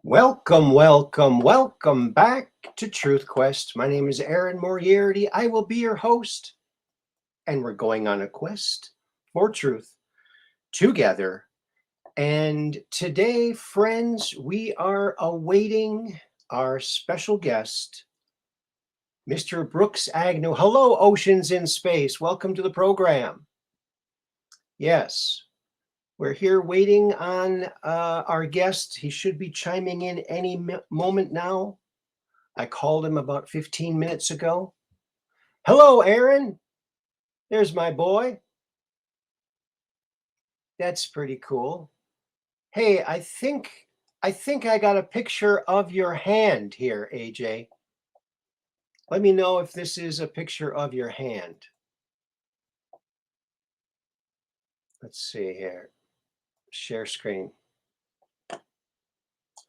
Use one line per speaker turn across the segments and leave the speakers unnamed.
Welcome back to Truth Quest. My name is Aaron Moriarity. I will be your host, and we're going on a quest for truth together. And today, friends, we are awaiting our special guest, Mr. Brooks Agnew. Hello, Oceans in Space. Welcome to the program. Yes. We're here waiting on our guest. He should be chiming in any moment now. I called him about 15 minutes ago. Hello, Aaron. There's my boy. That's pretty cool. Hey, I think I got a picture of your hand here, AJ. Let me know if this is a picture of your hand. Let's see here. Share screen.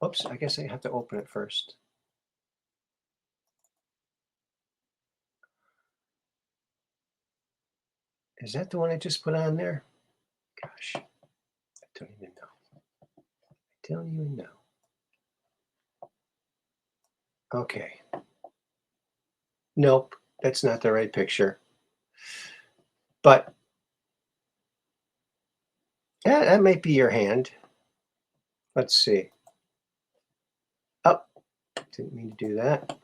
Oops, I guess I have to open it first. Is that the one I just put on there? Gosh, I don't even know. I don't even know. Okay. Nope, that's not the right picture. But yeah, that might be your hand. Let's see. Oh, didn't mean to do that.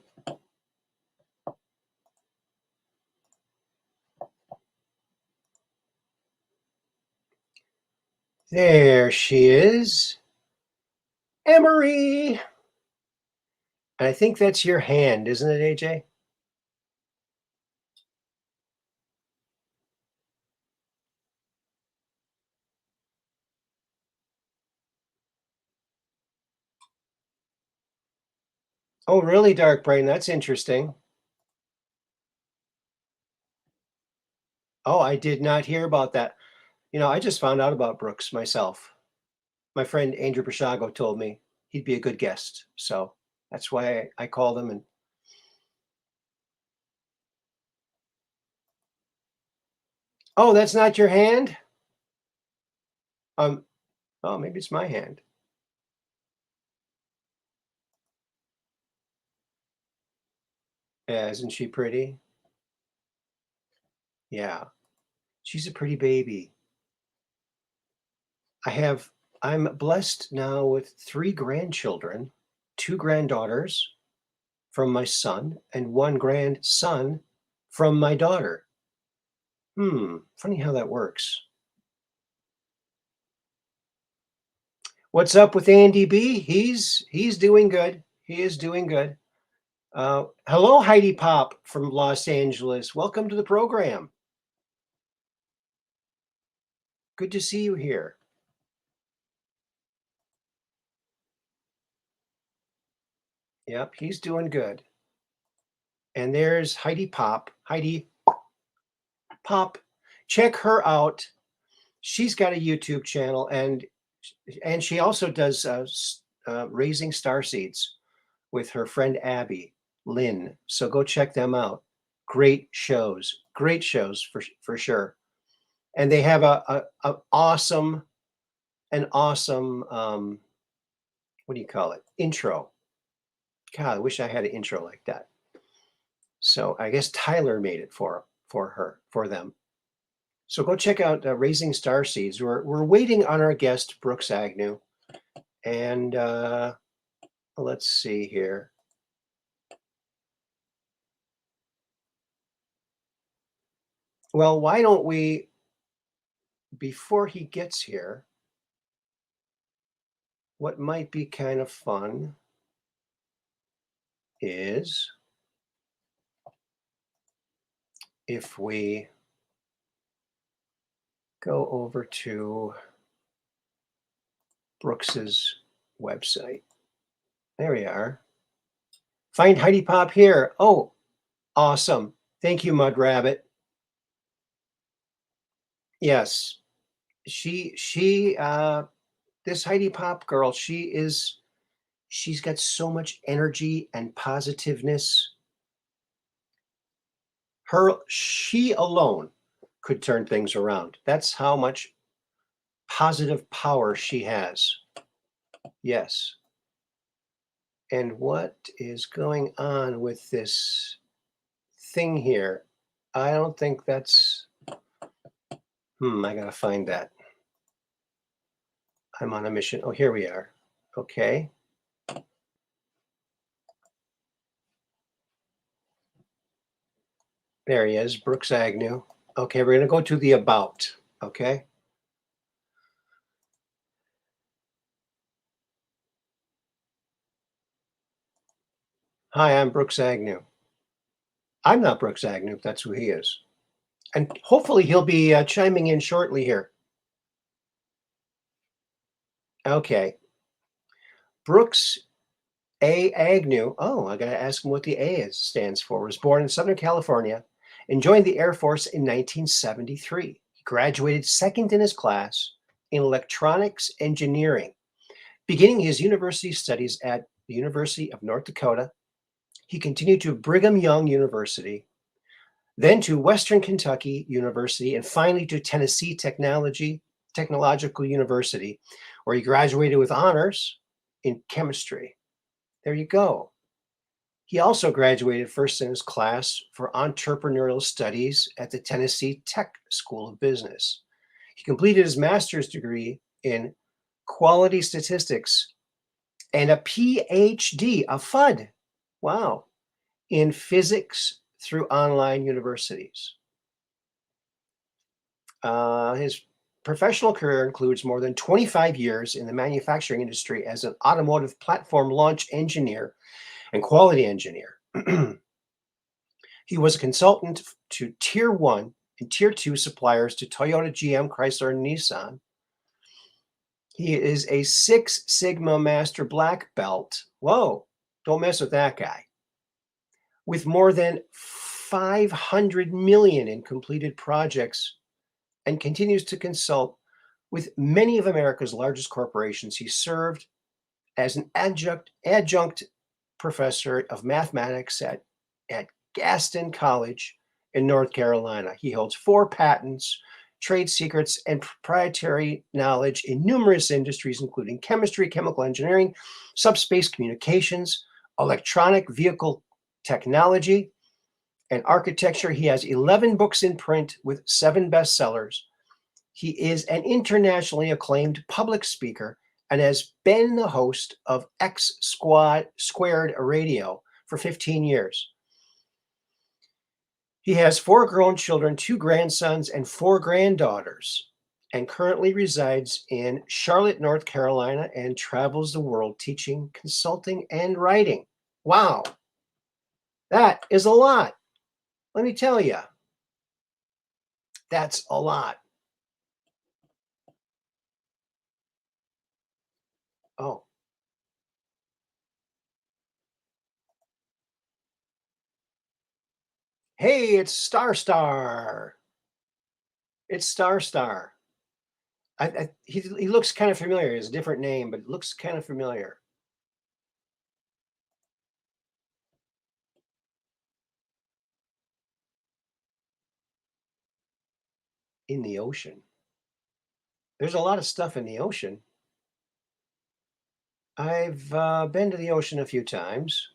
There she is. Emery. And I think that's your hand, isn't it, AJ? Oh, really, Dark Brain? That's interesting. Oh, I did not hear about that. You know, I just found out about Brooks myself. My friend Andrew Brashago told me he'd be a good guest. So that's why I called him. And oh, that's not your hand? Oh, maybe it's my hand. Yeah, isn't she pretty? Yeah, she's a pretty baby. I'm blessed now with 3 grandchildren, 2 granddaughters from my son and 1 grandson from my daughter. Funny how that works. What's up with Andy B? He's doing good. He is doing good. Hello, Heidi Pop from Los Angeles. Welcome to the program. Good to see you here. Yep, he's doing good. And there's Heidi Pop. Heidi Pop. Check her out. She's got a YouTube channel, and she also does raising star seeds with her friend Abby Lynn. So go check them out. Great shows for sure. And they have an awesome what do you call it, intro. God, I wish I had an intro like that. So I guess Tyler made it for them. So go check out Raising Star Seeds. We're waiting on our guest Brooks Agnew, and let's see here. Well, why don't we, before he gets here, what might be kind of fun is if we go over to Brooks's website. There we are. Find Heidi Pop here. Oh, awesome. Thank you, Mud Rabbit. Yes. This Heidi Pop girl, she's got so much energy and positiveness. She alone could turn things around. That's how much positive power she has. Yes. And what is going on with this thing here? I don't think that's, I gotta find that. I'm on a mission. Oh, here we are. Okay. There he is, Brooks Agnew. Okay, we're gonna go to the about. Okay. Hi, I'm Brooks Agnew. I'm not Brooks Agnew, if that's who he is. And hopefully he'll be chiming in shortly here. Okay. Brooks A. Agnew. Oh, I got to ask him what the A is, stands for. Was born in Southern California and joined the Air Force in 1973. He graduated second in his class in electronics engineering. Beginning his university studies at the University of North Dakota, he continued to Brigham Young University, then to Western Kentucky University, and finally to Tennessee Technological University, where he graduated with honors in chemistry. There you go. He also graduated first in his class for entrepreneurial studies at the Tennessee Tech School of Business. He completed his master's degree in quality statistics and a PhD, a FUD, wow, in physics through online universities. His professional career includes more than 25 years in the manufacturing industry as an automotive platform launch engineer and quality engineer. He was a consultant to Tier 1 and Tier 2 suppliers to Toyota, GM, Chrysler, and Nissan. He is a Six Sigma Master Black Belt. Whoa, don't mess with that guy. With more than 500 million in completed projects, and continues to consult with many of America's largest corporations. He served as an adjunct professor of mathematics at Gaston College in North Carolina. He holds 4 patents, trade secrets, and proprietary knowledge in numerous industries, including chemistry, chemical engineering, subspace communications, electronic vehicle technology, and architecture. He has 11 books in print with 7 bestsellers. He is an internationally acclaimed public speaker and has been the host of X Squared Radio for 15 years. He has 4 grown children, 2 grandsons, and 4 granddaughters, and currently resides in Charlotte, North Carolina, and travels the world teaching, consulting, and writing. Wow, that is a lot. Let me tell you, that's a lot. Oh, hey, it's Star. It's Star. He looks kind of familiar. It's a different name, but it looks kind of familiar. In the ocean. There's a lot of stuff in the ocean. I've been to the ocean a few times,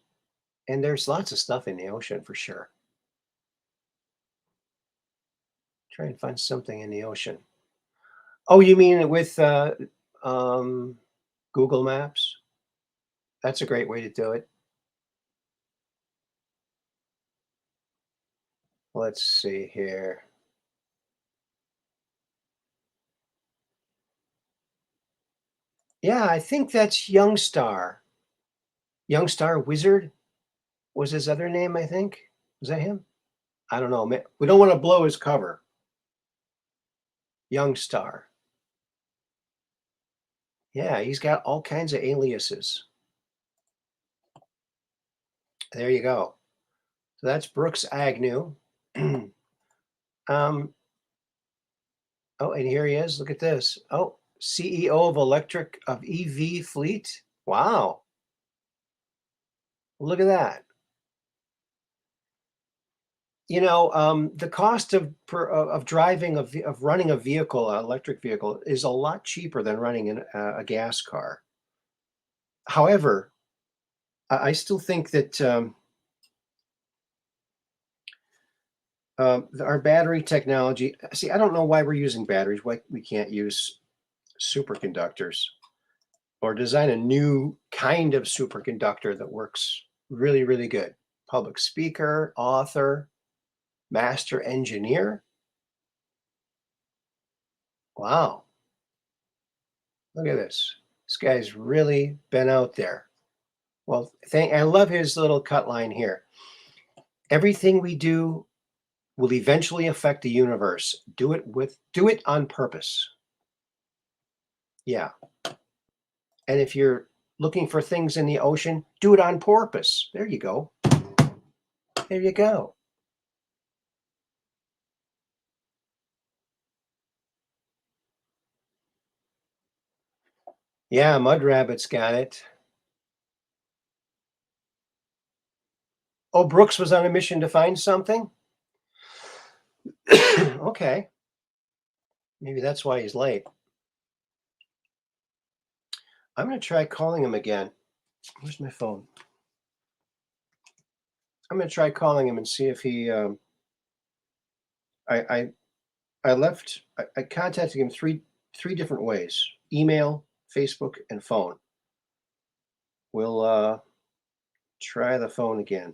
and there's lots of stuff in the ocean for sure. Try and find something in the ocean. Oh, you mean with Google Maps? That's a great way to do it. Let's see here. Yeah, I think that's Youngstar. Youngstar Wizard was his other name, I think. Was that him? I don't know. We don't want to blow his cover. Youngstar. Yeah, he's got all kinds of aliases. There you go. So that's Brooks Agnew. um, oh, and here he is. Look at this. Oh, CEO of EV fleet. Wow. Look at that. You know, the cost of driving of running a vehicle, an electric vehicle, is a lot cheaper than running a gas car. However, I still think that our battery technology. See, I don't know why we're using batteries. Why we can't use superconductors or design a new kind of superconductor that works really, really good. Public speaker, author, master engineer. Wow, look at this. This guy's really been out there. Well, I love his little cut line here. Everything we do will eventually affect the universe. Do it on purpose. Yeah. And if you're looking for things in the ocean, do it on purpose. There you go. There you go. Yeah, Mud Rabbit's got it. Oh, Brooks was on a mission to find something? Okay. Maybe that's why he's late. I'm going to try calling him again. Where's my phone? I'm going to try calling him and see if he. I I contacted him three different ways: email, Facebook, and phone. We'll try the phone again.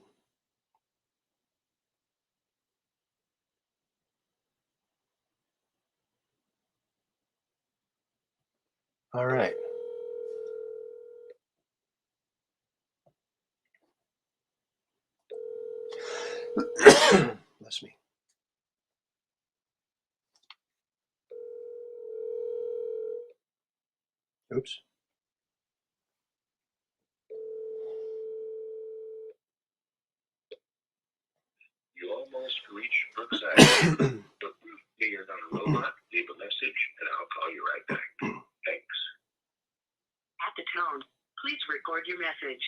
All right. Bless me. Oops.
You almost reached Brooks Agnew, but figured on a robot, leave a message, and I'll call you right back. Thanks. At the tone, please record your message.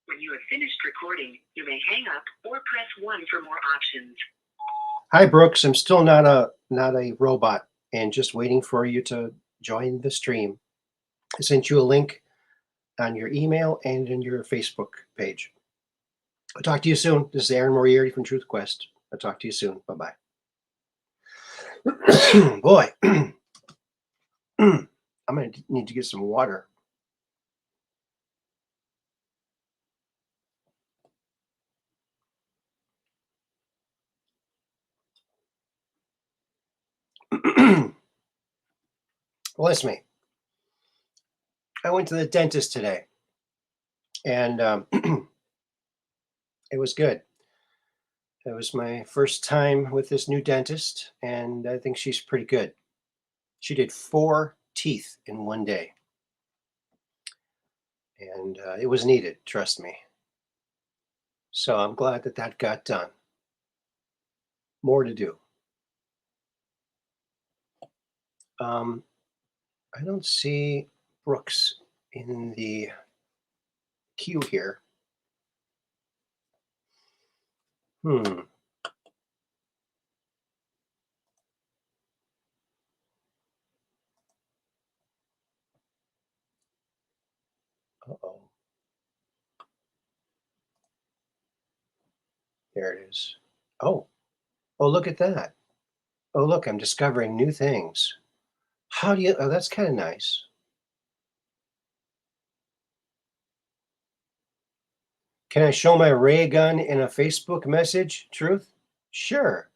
When you have finished recording, you may hang up or press 1 for more options.
Hi, Brooks. I'm still not a robot, and just waiting for you to join the stream. I sent you a link on your email and in your Facebook page. I'll talk to you soon. This is Aaron Moriarty from Truth Quest. I'll talk to you soon. Bye-bye. Boy, I'm going to need to get some water. Bless me. I went to the dentist today, and it was good. It was my first time with this new dentist, and I think she's pretty good. She did 4 teeth in one day, and it was needed, trust me. So I'm glad that that got done. More to do. I don't see Brooks in the queue here. Hmm. Uh-oh. There it is. Oh. Oh, look at that. Oh, look, I'm discovering new things. How do you, oh, that's kind of nice. Can I show my ray gun in a Facebook message? Truth? Sure.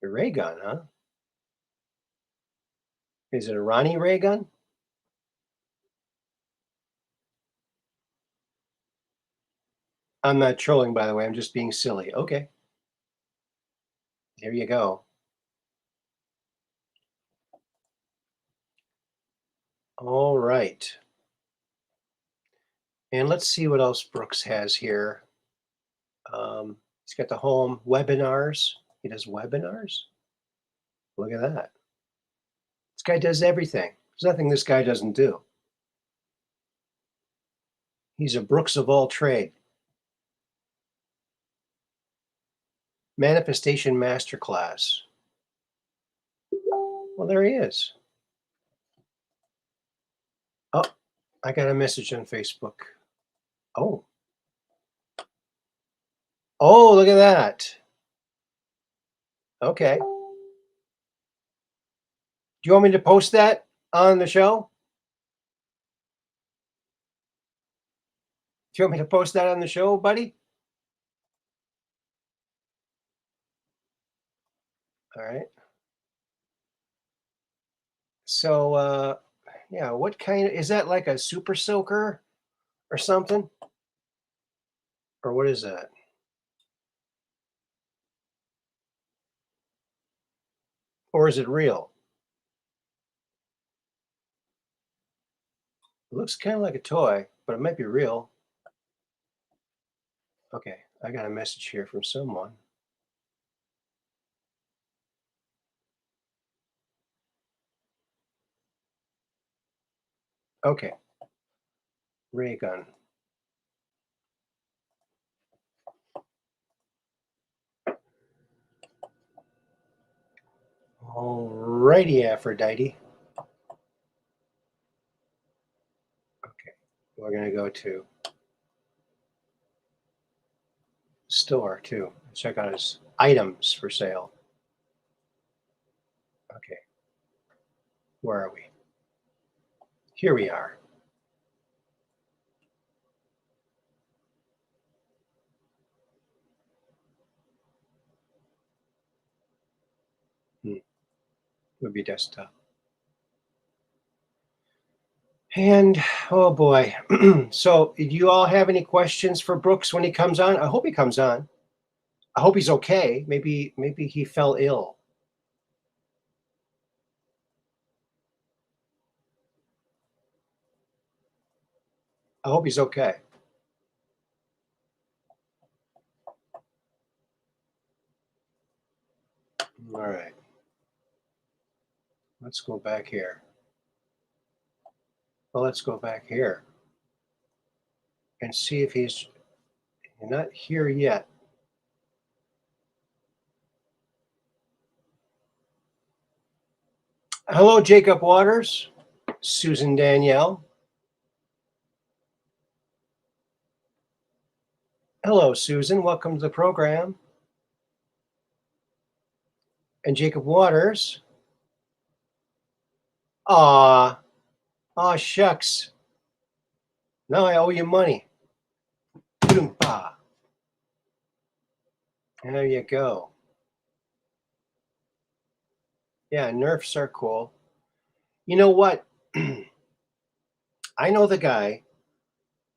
A ray gun, huh? Is it a Ronnie ray gun? I'm not trolling, by the way. I'm just being silly. Okay. There you go. All right. And let's see what else Brooks has here. He's got the home webinars. He does webinars. Look at that. This guy does everything. There's nothing this guy doesn't do. He's a Brooks of all trade. Manifestation Masterclass. Well, there he is. Oh, I got a message on Facebook. Oh. Oh, look at that. Okay. Do you want me to post that on the show? Do you want me to post that on the show, buddy? All right. So, yeah, what kind of is that like a super soaker or something? Or what is that? Or is it real? It looks kind of like a toy, but it might be real. Okay, I got a message here from someone. Okay, ray gun. Alrighty, Aphrodite. Okay, we're gonna go to store too. Check out his items for sale. Okay, where are we? Here we are. Would be desktop. And oh boy. So, do you all have any questions for Brooks when he comes on? I hope he comes on. I hope he's okay. Maybe he fell ill. I hope he's okay. All right. Let's go back here. Well, let's go back here and see if he's not here yet. Hello, Jacob Waters, Susan Danielle. Hello, Susan. Welcome to the program. And Jacob Waters. Aw, shucks. Now I owe you money. Boompa. There you go. Yeah, Nerfs are cool. You know what? I know the guy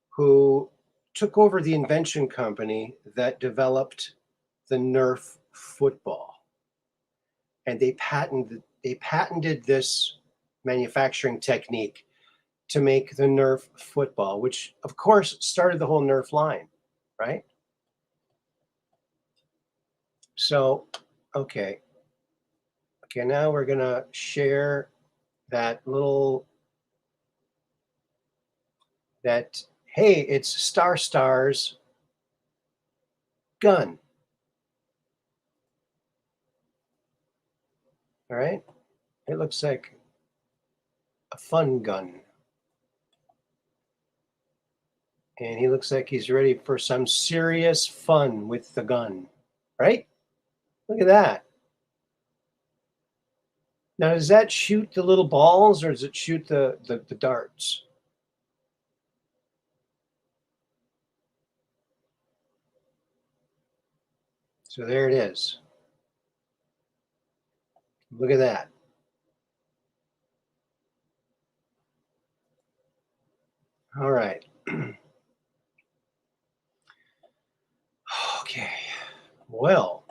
who took over the invention company that developed the Nerf football. And they patented this manufacturing technique to make the Nerf football, which of course started the whole Nerf line, right? So, okay. Okay, now we're gonna share that hey, it's Star's gun. All right. It looks like a fun gun. And he looks like he's ready for some serious fun with the gun, right? Look at that. Now, does that shoot the little balls or does it shoot the darts? So there it is. Look at that. All right. Okay. Well,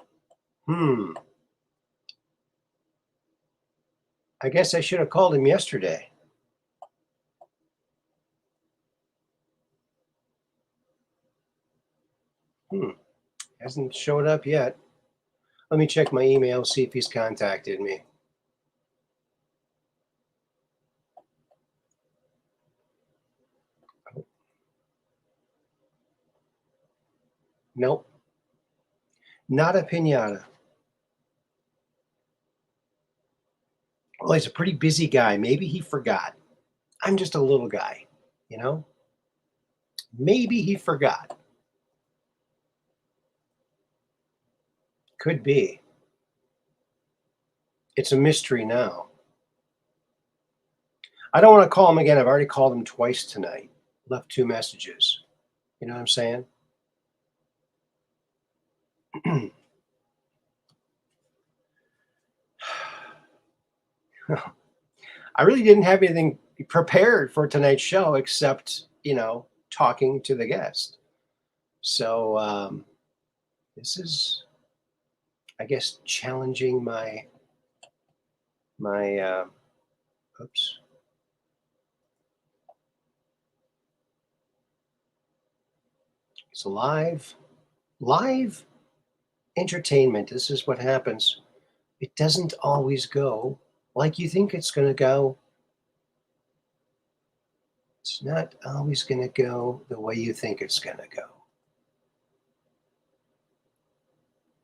I guess I should have called him yesterday. Hasn't showed up yet. Let me check my email, see if he's contacted me. Nope. Not a pinata. Well, he's a pretty busy guy. Maybe he forgot. I'm just a little guy, you know? Maybe he forgot. Could be. It's a mystery now. I don't want to call him again. I've already called him twice tonight. Left 2 messages. You know what I'm saying? I really didn't have anything prepared for tonight's show except, talking to the guest. So this is, I guess, challenging my oops. It's live entertainment. This is what happens. It doesn't always go like you think it's going to go. It's not always going to go the way you think it's going to go.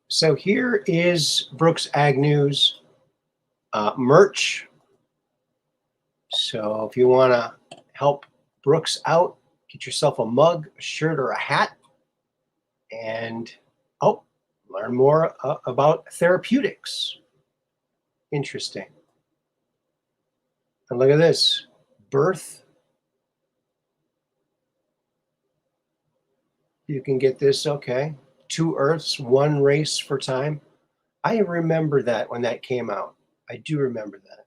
So here is Brooks Agnew's merch. So if you want to help Brooks out, get yourself a mug, a shirt, or a hat, and learn more about therapeutics. Interesting. And look at this. Birth. You can get this, okay. 2 Earths, 1 race for time. I remember that when that came out. I do remember that.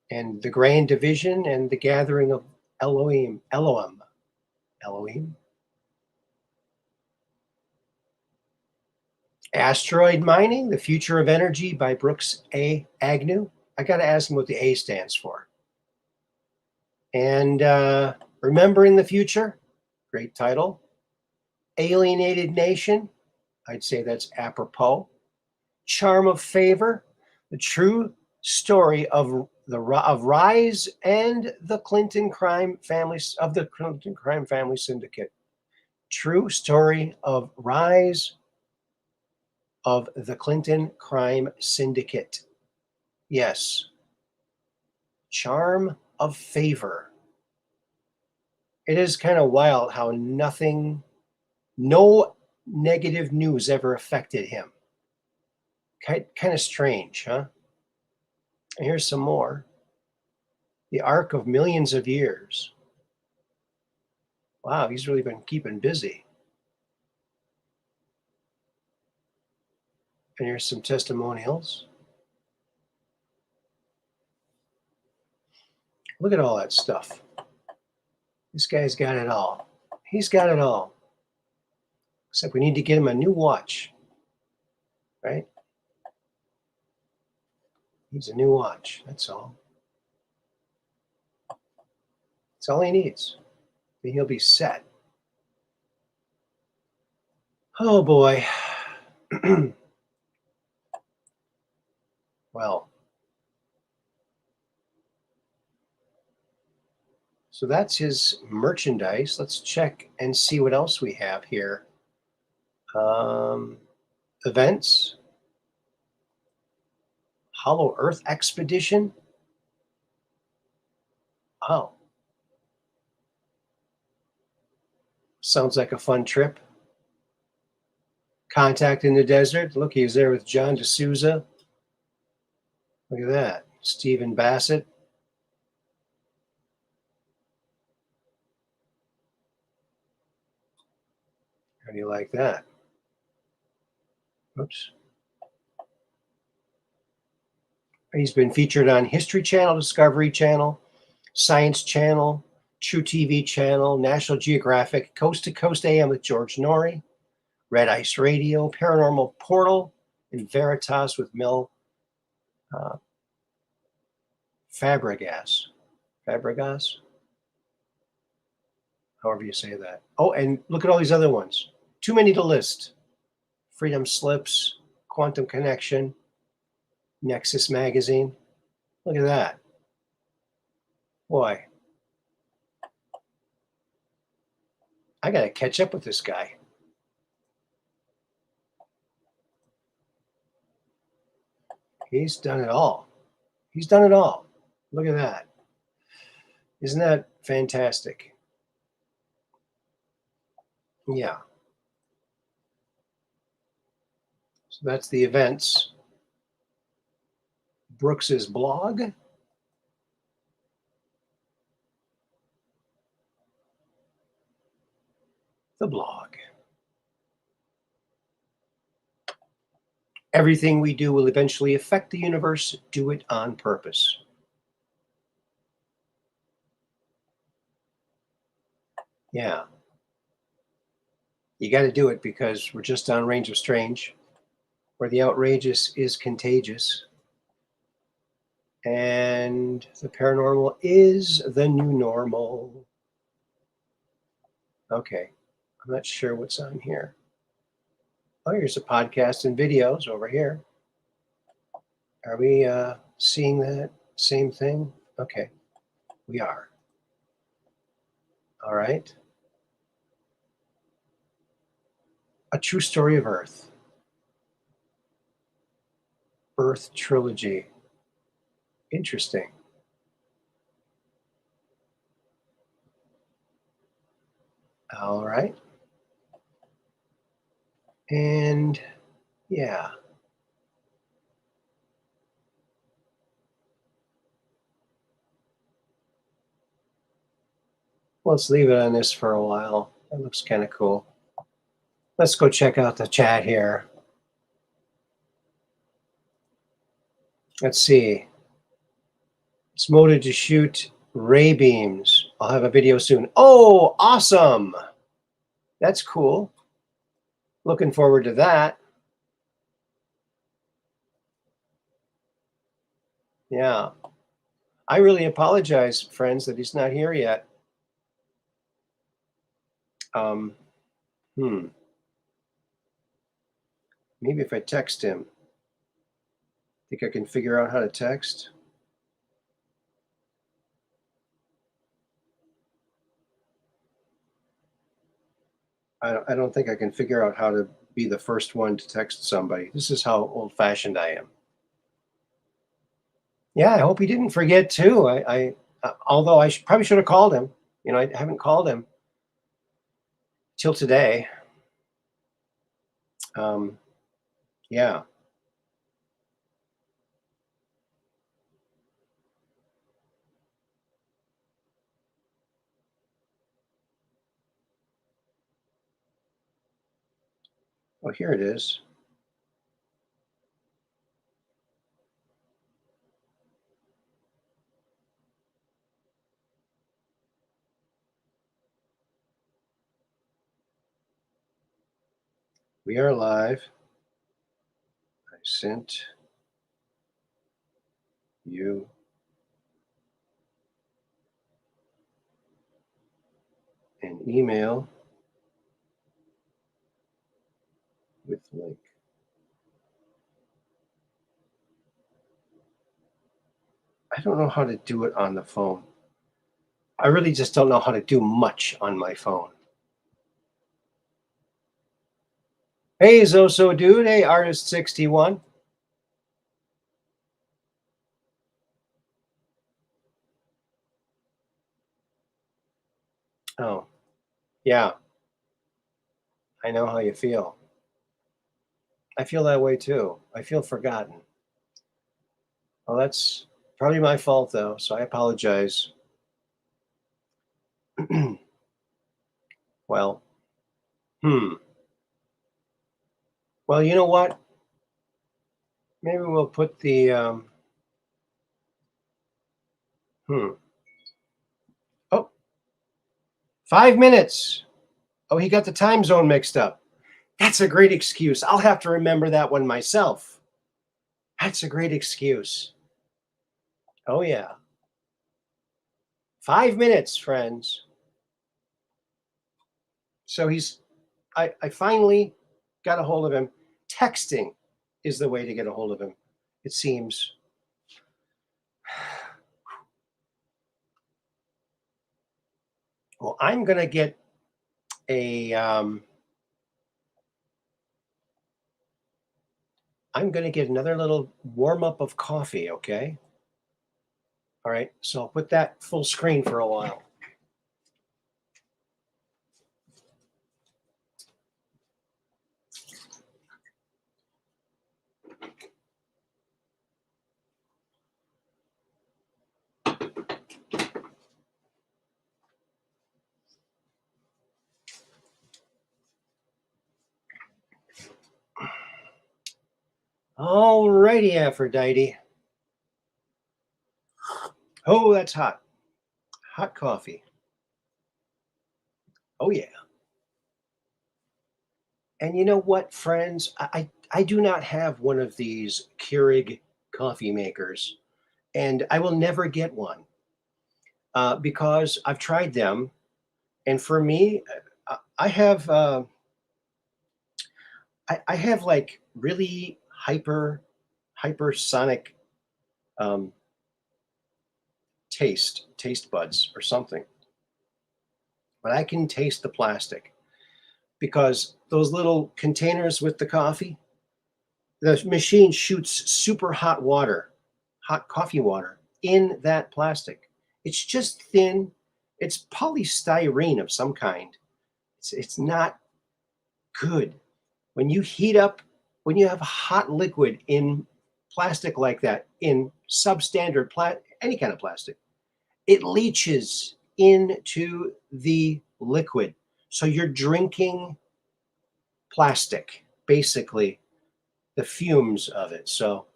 And the Grand Division and the Gathering of Elohim. Asteroid Mining, The Future of Energy by Brooks Agnew. I got to ask him what the A stands for. And Remembering the Future, great title. Alienated Nation, I'd say that's apropos. Charm of Favor, the true story of rise and the Clinton crime families of the Clinton crime family syndicate. True story of rise of the Clinton crime syndicate. Yes. Charm of Favor. It is kind of wild how no negative news ever affected him. Kind of strange, huh? And here's some more. The Arc of Millions of Years. Wow, he's really been keeping busy. And here's some testimonials. Look at all that stuff. This guy's got it all. He's got it all. Except we need to get him a new watch, right? Needs a new watch, that's all. That's all he needs. Then he'll be set. Oh boy. Well, so that's his merchandise. Let's check and see what else we have here. Events. Hollow Earth Expedition. Oh. Sounds like a fun trip. Contact in the Desert. Look, he's there with John D'Souza. Look at that. Stephen Bassett. How do you like that? Oops. He's been featured on History Channel, Discovery Channel, Science Channel, True TV Channel, National Geographic, Coast to Coast AM with George Norrie, Red Ice Radio, Paranormal Portal, and Veritas with Mel Fabregas. Fabregas? However you say that. Oh, and look at all these other ones. Too many to list. Freedom Slips, Quantum Connection, Nexus Magazine. Look at that. Boy. I got to catch up with this guy. He's done it all. He's done it all. Look at that. Isn't that fantastic? Yeah. So that's the events. Brooks's blog. The blog. Everything we do will eventually affect the universe. Do it on purpose. Yeah. You got to do it because we're just on Range of Strange, where the outrageous is contagious. And the paranormal is the new normal. Okay. I'm not sure what's on here. Oh, here's a podcast and videos over here. Are we seeing that same thing? Okay. We are. All right. A True Story of Earth. Earth Trilogy. Interesting. All right. And yeah. Let's leave it on this for a while. That looks kind of cool. Let's go check out the chat here. Let's see. It's molded to shoot ray beams. I'll have a video soon. Oh, awesome. That's cool. Looking forward to that. Yeah. I really apologize, friends, that he's not here yet. Um, Maybe if I text him. Think I can figure out how to text? I don't think I can figure out how to be the first one to text somebody. This is how old-fashioned I am. Yeah, I hope he didn't forget too. Although I probably should have called him. You know, I haven't called him till today. Yeah. Oh, here it is. We are live. I sent you an email with link. I don't know how to do it on the phone. I really just don't know how to do much on my phone. Hey, Zoso Dude. Hey, Artist61. Oh, yeah. I know how you feel. I feel that way too. I feel forgotten. Well, that's probably my fault though, so I apologize. Well, Well, you know what? Maybe we'll put the Oh, 5 minutes. Oh, he got the time zone mixed up. That's a great excuse. I'll have to remember that one myself. That's a great excuse. Oh, yeah. 5 minutes, friends. So I finally got a hold of him. Texting is the way to get a hold of him, it seems. Well, I'm going to get a, I'm going to get another little warm up of coffee, okay? All right, so I'll put that full screen for a while. All righty, Aphrodite. Oh, that's hot. Hot coffee. Oh, yeah. And you know what, friends? I do not have one of these Keurig coffee makers, and I will never get one because I've tried them. And for me, I have I have like really hypersonic um, taste buds or something, but I can taste the plastic because those little containers with the coffee, the machine shoots super hot coffee water in that plastic. It's just thin. It's polystyrene of some kind. It's not good. When you heat up, when you have hot liquid in plastic like that, in substandard any kind of plastic, it leaches into the liquid. So you're drinking plastic, basically, the fumes of it. So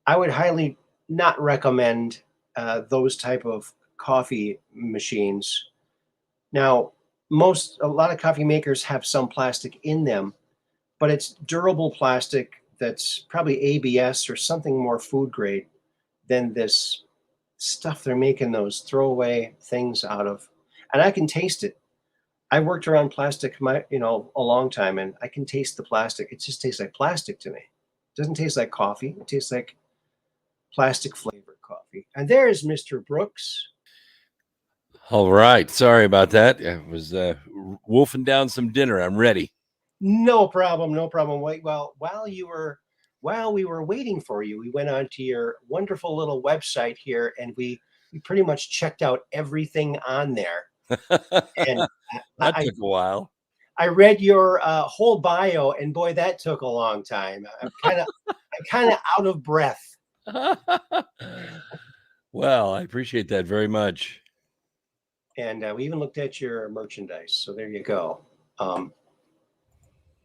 I would highly not recommend those type of coffee machines. Now, a lot of coffee makers have some plastic in them, but it's durable plastic that's probably ABS or something more food grade than this stuff they're making those throwaway things out of. And I can taste it. I worked around plastic a long time, and I can taste the plastic. It just tastes like plastic to me. It doesn't taste like coffee. It tastes like plastic flavored coffee. And there's Mr. Brooks.
All right. Sorry about that. I was wolfing down some dinner. I'm ready.
No problem, no problem. Wait, well, while we were waiting for you, we went on to your wonderful little website here, and we pretty much checked out everything on there. And
That took a while.
I read your whole bio, and boy, that took a long time. I'm kind of out of breath.
Well, I appreciate that very much.
And we even looked at your merchandise. So there you go.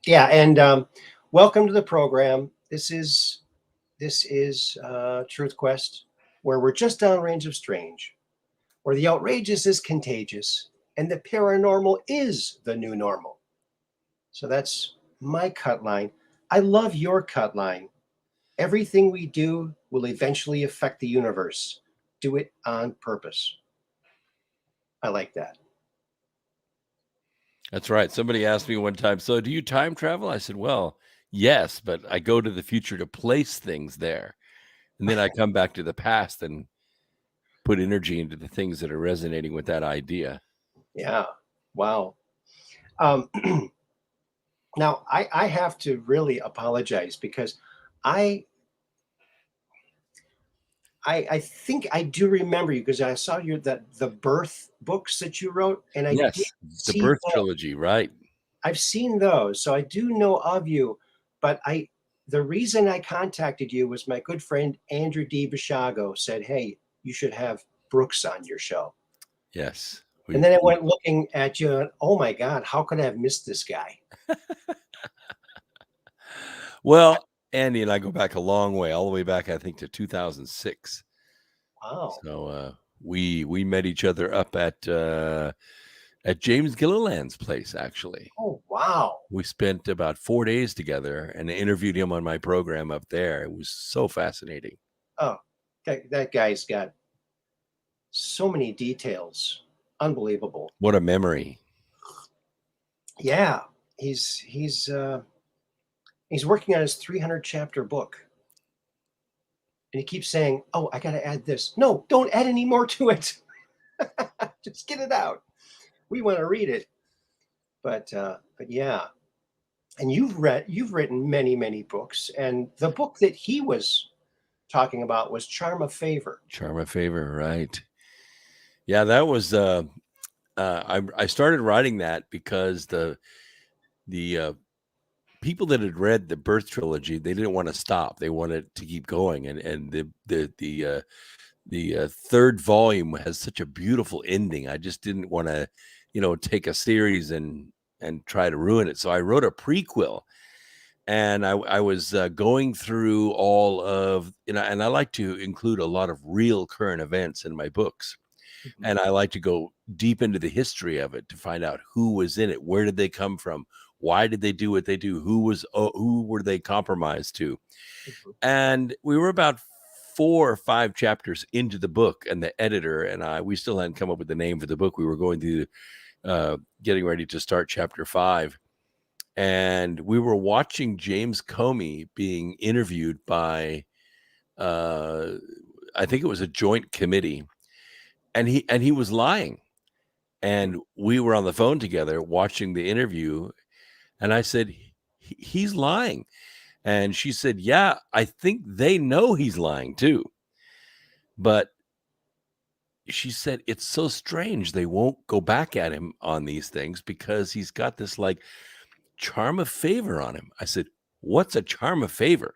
Yeah, and welcome to the program. This is Truth Quest, where we're just downrange of strange, where the outrageous is contagious, and the paranormal is the new normal. So that's my cut line. I love your cut line. Everything we do will eventually affect the universe. Do it on purpose. I like that.
That's right. Somebody asked me one time, so do you time travel? I said, well, yes, but I go to the future to place things there. And then I come back to the past and put energy into the things that are resonating with that idea.
Yeah. Wow. Now, I have to really apologize because I think I do remember you because I saw the birth books that you wrote, and I did
Yes, the
see
birth
those.
trilogy, right?
I've seen those, so I do know of you. But the reason I contacted you was my good friend Andrew D. Bishago said, "Hey, you should have Brooks on your show."
Yes.
And then I went looking at you, and oh my God, how could I have missed this guy?
Well, Andy and I go back a long way, all the way back, I think, to 2006.
Wow.
So we met each other up at James Gilliland's place. Actually,
Oh wow.
we spent about 4 days together, and I interviewed him on my program up there. It was so fascinating.
Oh, that guy's got so many details. Unbelievable.
What a memory!
Yeah, he's working on his 300 chapter book, and he keeps saying, "Oh, I got to add this." No, don't add any more to it. Just get it out. We want to read it. But yeah, and you've written many books, and the book that he was talking about was Charm of Favor.
Charm of Favor, right? Yeah, that was. I started writing that because the people that had read the birth trilogy, they didn't want to stop. They wanted to keep going, and the third volume has such a beautiful ending. I just didn't want to, take a series and try to ruin it. So I wrote a prequel, and I was going through all of, and I like to include a lot of real current events in my books.
Mhm.
And I like to go deep into the history of it to find out who was in it, where did they come from, why did they do what they do, who were they compromised to.
Mhm.
And we were about 4 or 5 chapters into the book, and the editor and we still hadn't come up with the name for the book. We were going through getting ready to start chapter 5, and we were watching James Comey being interviewed by I think it was a joint committee, and he was lying. And we were on the phone together watching the interview, and I said, He's lying." And she said, "Yeah, I think they know he's lying too." But she said, "It's so strange. They won't go back at him on these things because he's got this like charm of favor on him." I said, "What's a charm of favor?"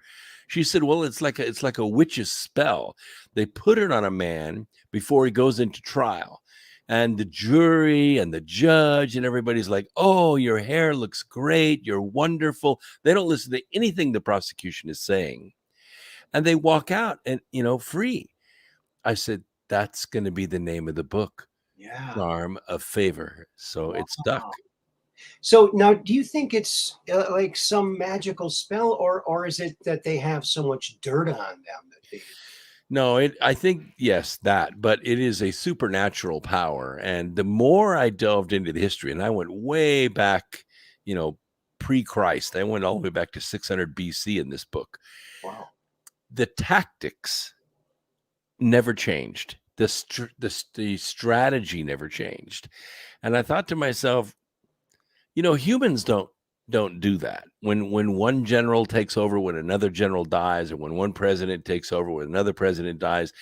She said, "Well, it's like a witch's spell. They put it on a man before he goes into trial. And the jury and the judge and everybody's like, 'Oh, your hair looks great. You're wonderful.' They don't listen to anything the prosecution is saying. And they walk out and, free." I said, "That's going to be the name of the book,
Yeah.
Charm of Favor." So it stuck.
Wow. So now, do you think it's like some magical spell, or is it that they have so much dirt on them that they?
No, I think, yes, that, but it is a supernatural power. And the more I delved into the history, and I went way back, you know, pre-Christ, I went all the way back to 600 BC in this book.
Wow.
The tactics never changed. The strategy never changed. And I thought to myself, humans don't do that. When one general takes over, when another general dies, or when one president takes over, when another president dies,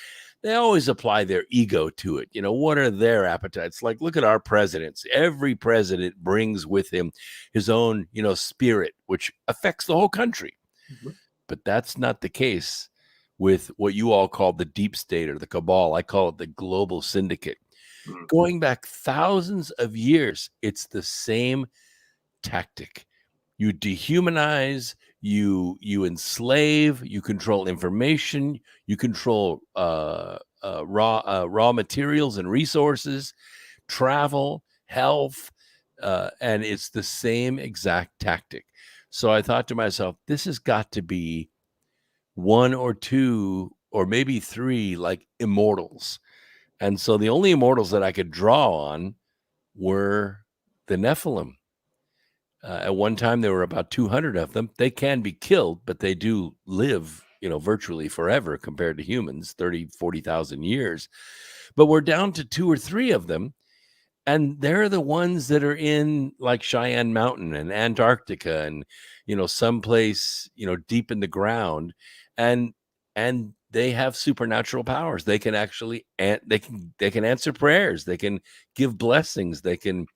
they always apply their ego to it. What are their appetites? Like, look at our presidents. Every president brings with him his own, spirit, which affects the whole country.
Mhm.
But that's not the case with what you all call the deep state or the cabal. I call it the global syndicate.
Mm.
Going back thousands of years, it's the same tactic. You dehumanize, you enslave, you control information, you control raw materials and resources, travel, health, and it's the same exact tactic. So I thought to myself, this has got to be one or two or maybe three like immortals. And so the only immortals that I could draw on were the Nephilim. At one time, there were about 200 of them. They can be killed, but they do live, virtually forever compared to humans, 30, 40,000 years. But we're down to 2 or 3 of them. And they're the ones that are in like Cheyenne Mountain and Antarctica and, someplace, deep in the ground. And they have supernatural powers. They can actually, they can answer prayers. They can give blessings. They can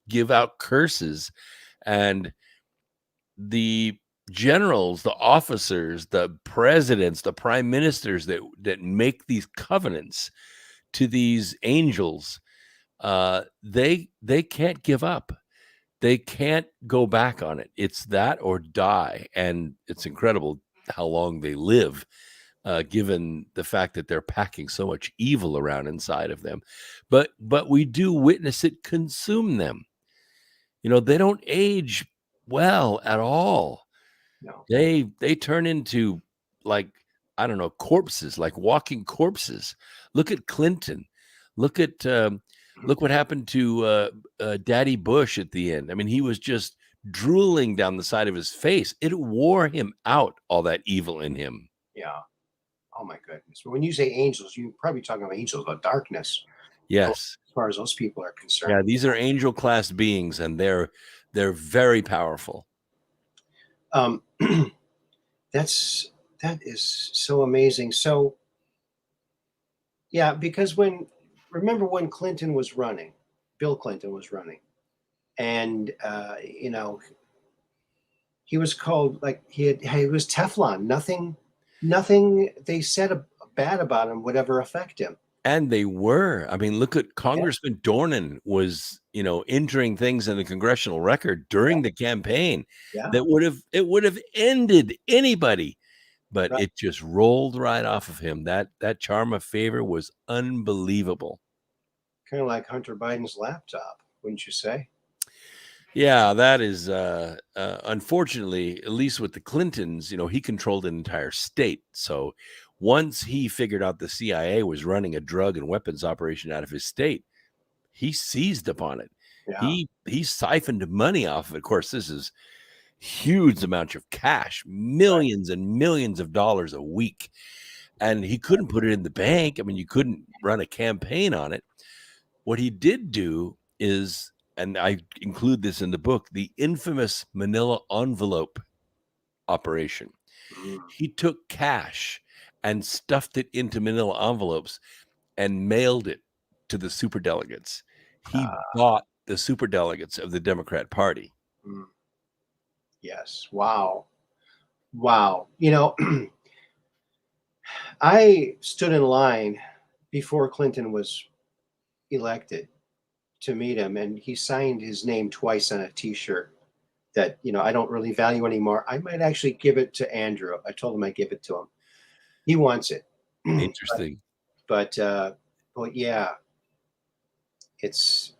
give out curses. And the generals, the officers, the presidents, the prime ministers that make these covenants to these angels, they can't give up. They can't go back on it. It's that or die. And it's incredible how long they live, given the fact that they're packing so much evil around inside of them. But we do witness it consume them. They don't age well at all.
No.
They turn into, like, I don't know, corpses, like walking corpses. Look at Clinton. Look at look what happened to Daddy Bush at the end. I mean, he was just drooling down the side of his face. It wore him out, all that evil in him.
Yeah. Oh my goodness. When you say angels, you're probably talking about angels of darkness.
Yes.
As far as those people are
Yeah,
concerned.
these are angel class beings, and they're very powerful.
Um, that is so amazing. So yeah, because remember when Clinton was running, Bill Clinton was running, and he was called, like, he was Teflon. Nothing they said bad about him would ever affect him.
And they were. I mean, look at
Yeah.
Congressman Dornan was, entering things in the congressional record during the campaign
Yeah.
that would have ended anybody, but
Right.
it just rolled right off of him. That charm of favor was unbelievable.
Kind of like Hunter Biden's laptop, wouldn't you say?
Yeah, that is unfortunately, at least with the Clintons, he controlled an entire state. So once he figured out the CIA was running a drug and weapons operation out of his state, he seized upon it.
Yeah.
He siphoned money off of it. Of course, this is huge amounts of cash, millions and millions of dollars a week. And he couldn't put it in the bank. I mean, you couldn't run a campaign on it. What he did do is, and I include this in the book, the infamous Manila envelope operation.
Mm.
He took cash and stuffed it into Manila envelopes and mailed it to the superdelegates. He bought the superdelegates of the Democrat Party.
Mm. Yes. Wow. Wow. You know, I stood in line before Clinton was elected to meet him, and he signed his name twice on a T-shirt that, I don't really value anymore. I might actually give it to Andrew. I told him I'd give it to him. He wants it.
Interesting.
But yeah, it's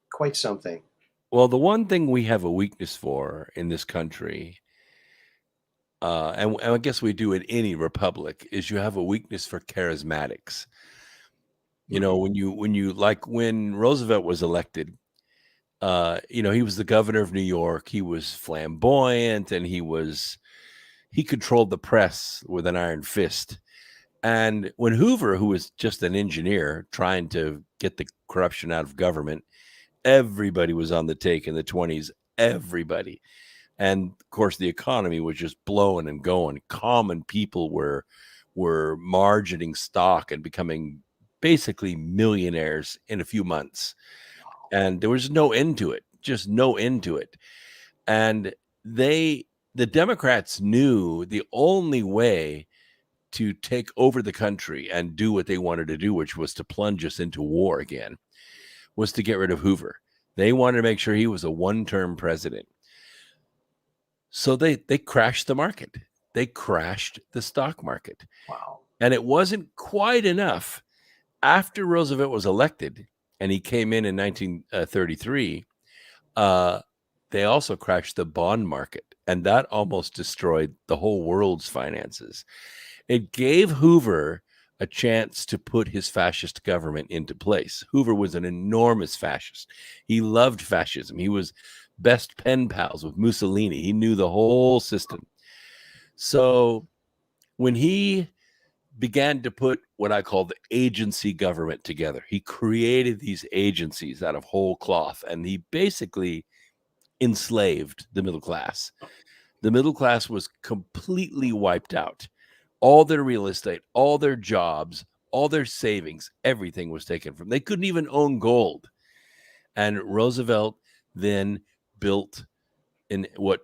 quite something.
Well, the one thing we have a weakness for in this country, and I guess we do in any republic, is you have a weakness for charismatics. When Roosevelt was elected, he was the governor of New York. He was flamboyant, and he controlled the press with an iron fist. And when Hoover, who was just an engineer trying to get the corruption out of government, everybody was on the take in the 20s, everybody. And of course, the economy was just blowing and going. Common people were margining stock and becoming basically millionaires in a few months. And there was no end to it, just no end to it. And the Democrats knew the only way to take over the country and do what they wanted to do, which was to plunge us into war again, was to get rid of Hoover. They wanted to make sure he was a one-term president. So they crashed the market. They crashed the stock market.
Wow.
And it wasn't quite enough. After Roosevelt was elected and he came in 1933, they also crashed the bond market. And that almost destroyed the whole world's finances. It gave Hoover a chance to put his fascist government into place. Hoover was an enormous fascist. He loved fascism. He was best pen pals with Mussolini. He knew the whole system. So when he began to put what I call the agency government together, he created these agencies out of whole cloth, and he basically enslaved the middle class. The middle class was completely wiped out. All their real estate, all their jobs, all their savings, everything was taken from them. They couldn't even own gold. And Roosevelt then built in what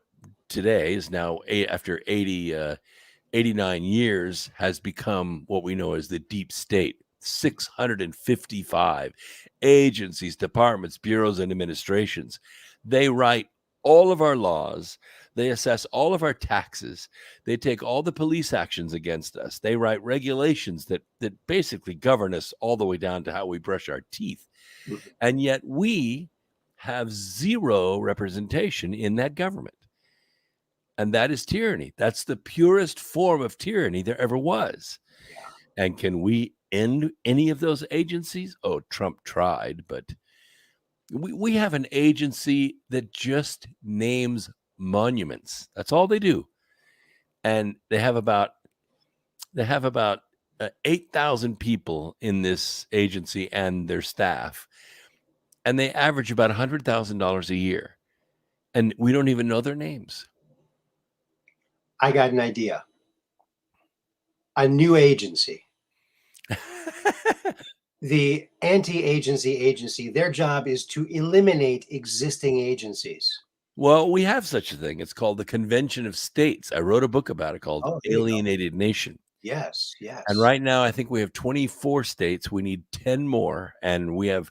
today is now, after 89 years, has become what we know as the deep state. 655 agencies, departments, bureaus, and administrations. They write all of our laws. They assess all of our taxes. They take all the police actions against us. They write regulations that basically govern us all the way down to how we brush our teeth.
Mhm.
And yet we have zero representation in that government. And that is tyranny. That's the purest form of tyranny there ever was. And can we end any of those agencies? Oh, Trump tried, but we have an agency that just names monuments. That's all they do. And they have about 8,000 people in this agency and their staff. And they average about $100,000 a year. And we don't even know their names.
I got an idea. A new agency. The anti-agency agency, their job is to eliminate existing agencies.
Well, we have such a thing. It's called the Convention of States. I wrote a book about it called
Oh, there you go.
Alienated Nation.
Yes, yes.
And right now, I think we have 24 states. We need 10 more. And we have,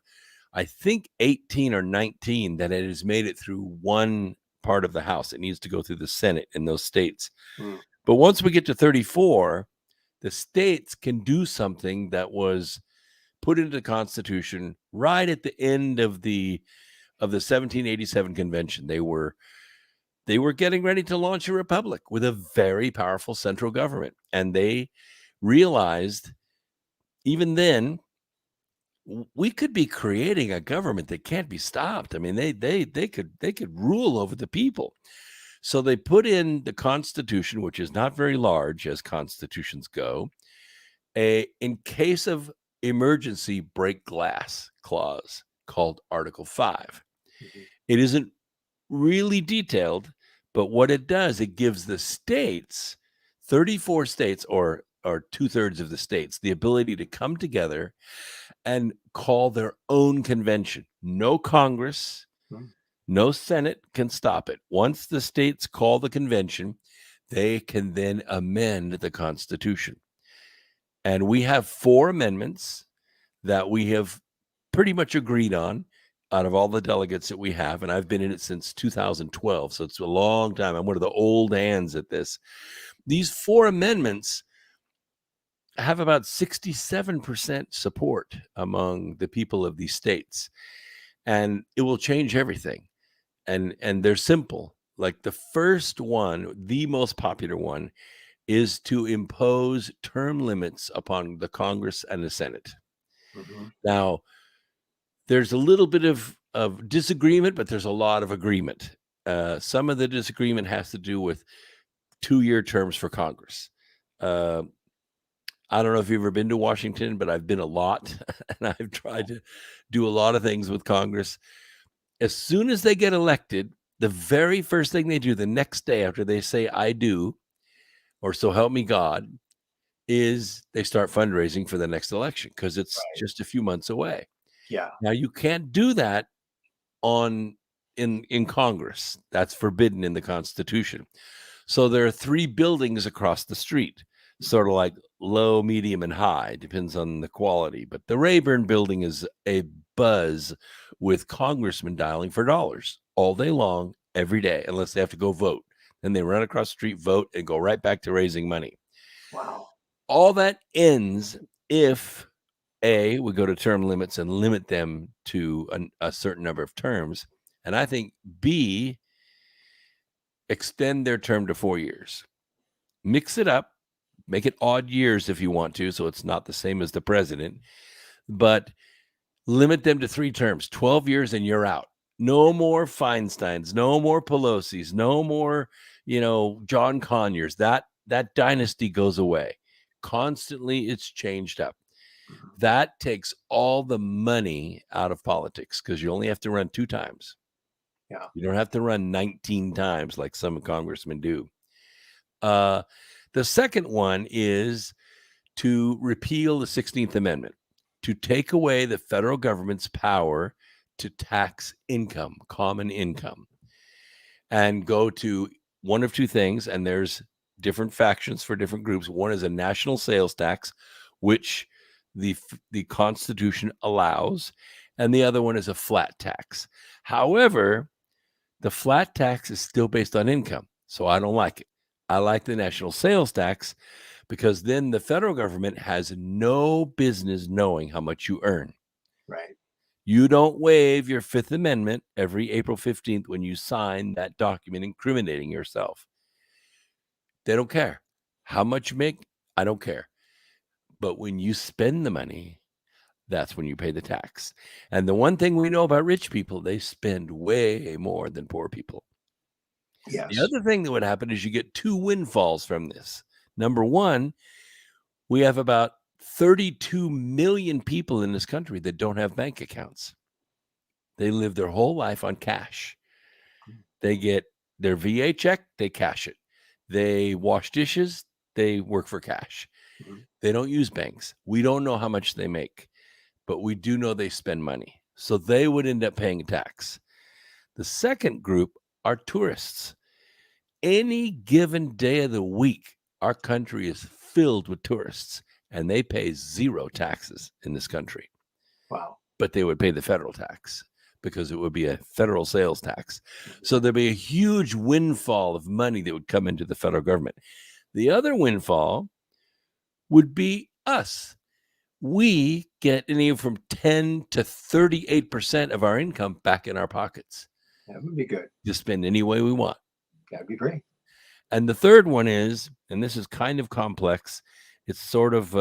I think, 18 or 19 that it has made it through one part of the House. It needs to go through the Senate in those states.
Mm.
But once we get to 34, the states can do something that was put into the Constitution right at the end of the 1787 convention. They were getting ready to launch a republic with a very powerful central government, and they realized even then we could be creating a government that can't be stopped. I mean, they could rule over the people. So they put in the Constitution, which is not very large as constitutions go, a in case of emergency break glass clause called Article 5.
Mhm.
It isn't really detailed, but what it does, it gives the states, 34 states or 2/3 of the states, the ability to come together and call their own convention. No Congress,
Mm.
no Senate can stop it. Once the states call the convention, they can then amend the Constitution. And we have 4 amendments that we have pretty much agreed on out of all the delegates that we have. And I've been in it since 2012. So it's a long time. I'm one of the old hands at this. These 4 amendments have about 67% support among the people of these states. And it will change everything. And they're simple. Like the first one, the most popular one, is to impose term limits upon the Congress and the Senate.
Mhm.
Now, there's a little bit of disagreement, but there's a lot of agreement. Some of the disagreement has to do with 2-year terms for Congress. I don't know if you've ever been to Washington, but I've been a lot, and I've tried to do a lot of things with Congress. As soon as they get elected, the very first thing they do the next day after they say, I do, or so help me God, is they start fundraising for the next election because it's
Right.
just a few months away.
Yeah.
Now, you can't do that in Congress. That's forbidden in the Constitution. So there are 3 buildings across the street, sort of like low, medium, and high, depends on the quality. But the Rayburn building is a buzz with congressmen dialing for dollars all day long, every day, unless they have to go vote. Then they run across the street, vote, and go right back to raising money.
Wow.
All that ends if A, we go to term limits and limit them to a certain number of terms. And I think B, extend their term to 4 years. Mix it up, make it odd years if you want to, so it's not the same as the president, but limit them to 3 terms, 12 years, and you're out. No more Feinsteins, no more Pelosi's, no more, John Conyers. That dynasty goes away. Constantly, it's changed up.
Mhm.
That takes all the money out of politics because you only have to run 2 times.
Yeah.
You don't have to run 19 times like some congressmen do. The second one is to repeal the 16th Amendment, to take away the federal government's power to tax income, common income, and go to one of 2 things. And there's different factions for different groups. One is a national sales tax, which the Constitution allows, and the other one is a flat tax. However, the flat tax is still based on income, so I don't like it. I like the national sales tax because then the federal government has no business knowing how much you earn.
Right.
You don't waive your 5th Amendment every April 15th when you sign that document incriminating yourself. They don't care. How much you make, I don't care. But when you spend the money, that's when you pay the tax. And the one thing we know about rich people, they spend way more than poor people.
Yes.
The other thing that would happen is you get 2 windfalls from this. Number one, we have about 32 million people in this country that don't have bank accounts. They live their whole life on cash. They get their VA check, they cash it. They wash dishes, they work for cash.
Mhm.
They don't use banks. We don't know how much they make, but we do know they spend money. So they would end up paying a tax. The second group are tourists. Any given day of the week, our country is filled with tourists, and they pay zero taxes in this country.
Wow.
But they would pay the federal tax because it would be a federal sales tax. So there'd be a huge windfall of money that would come into the federal government. The other windfall would be us. We get anywhere from 10 to 38% of our income back in our pockets
That would be good.
to spend any way we want.
That'd be great.
And the third one is, and this is kind of complex, it's sort of,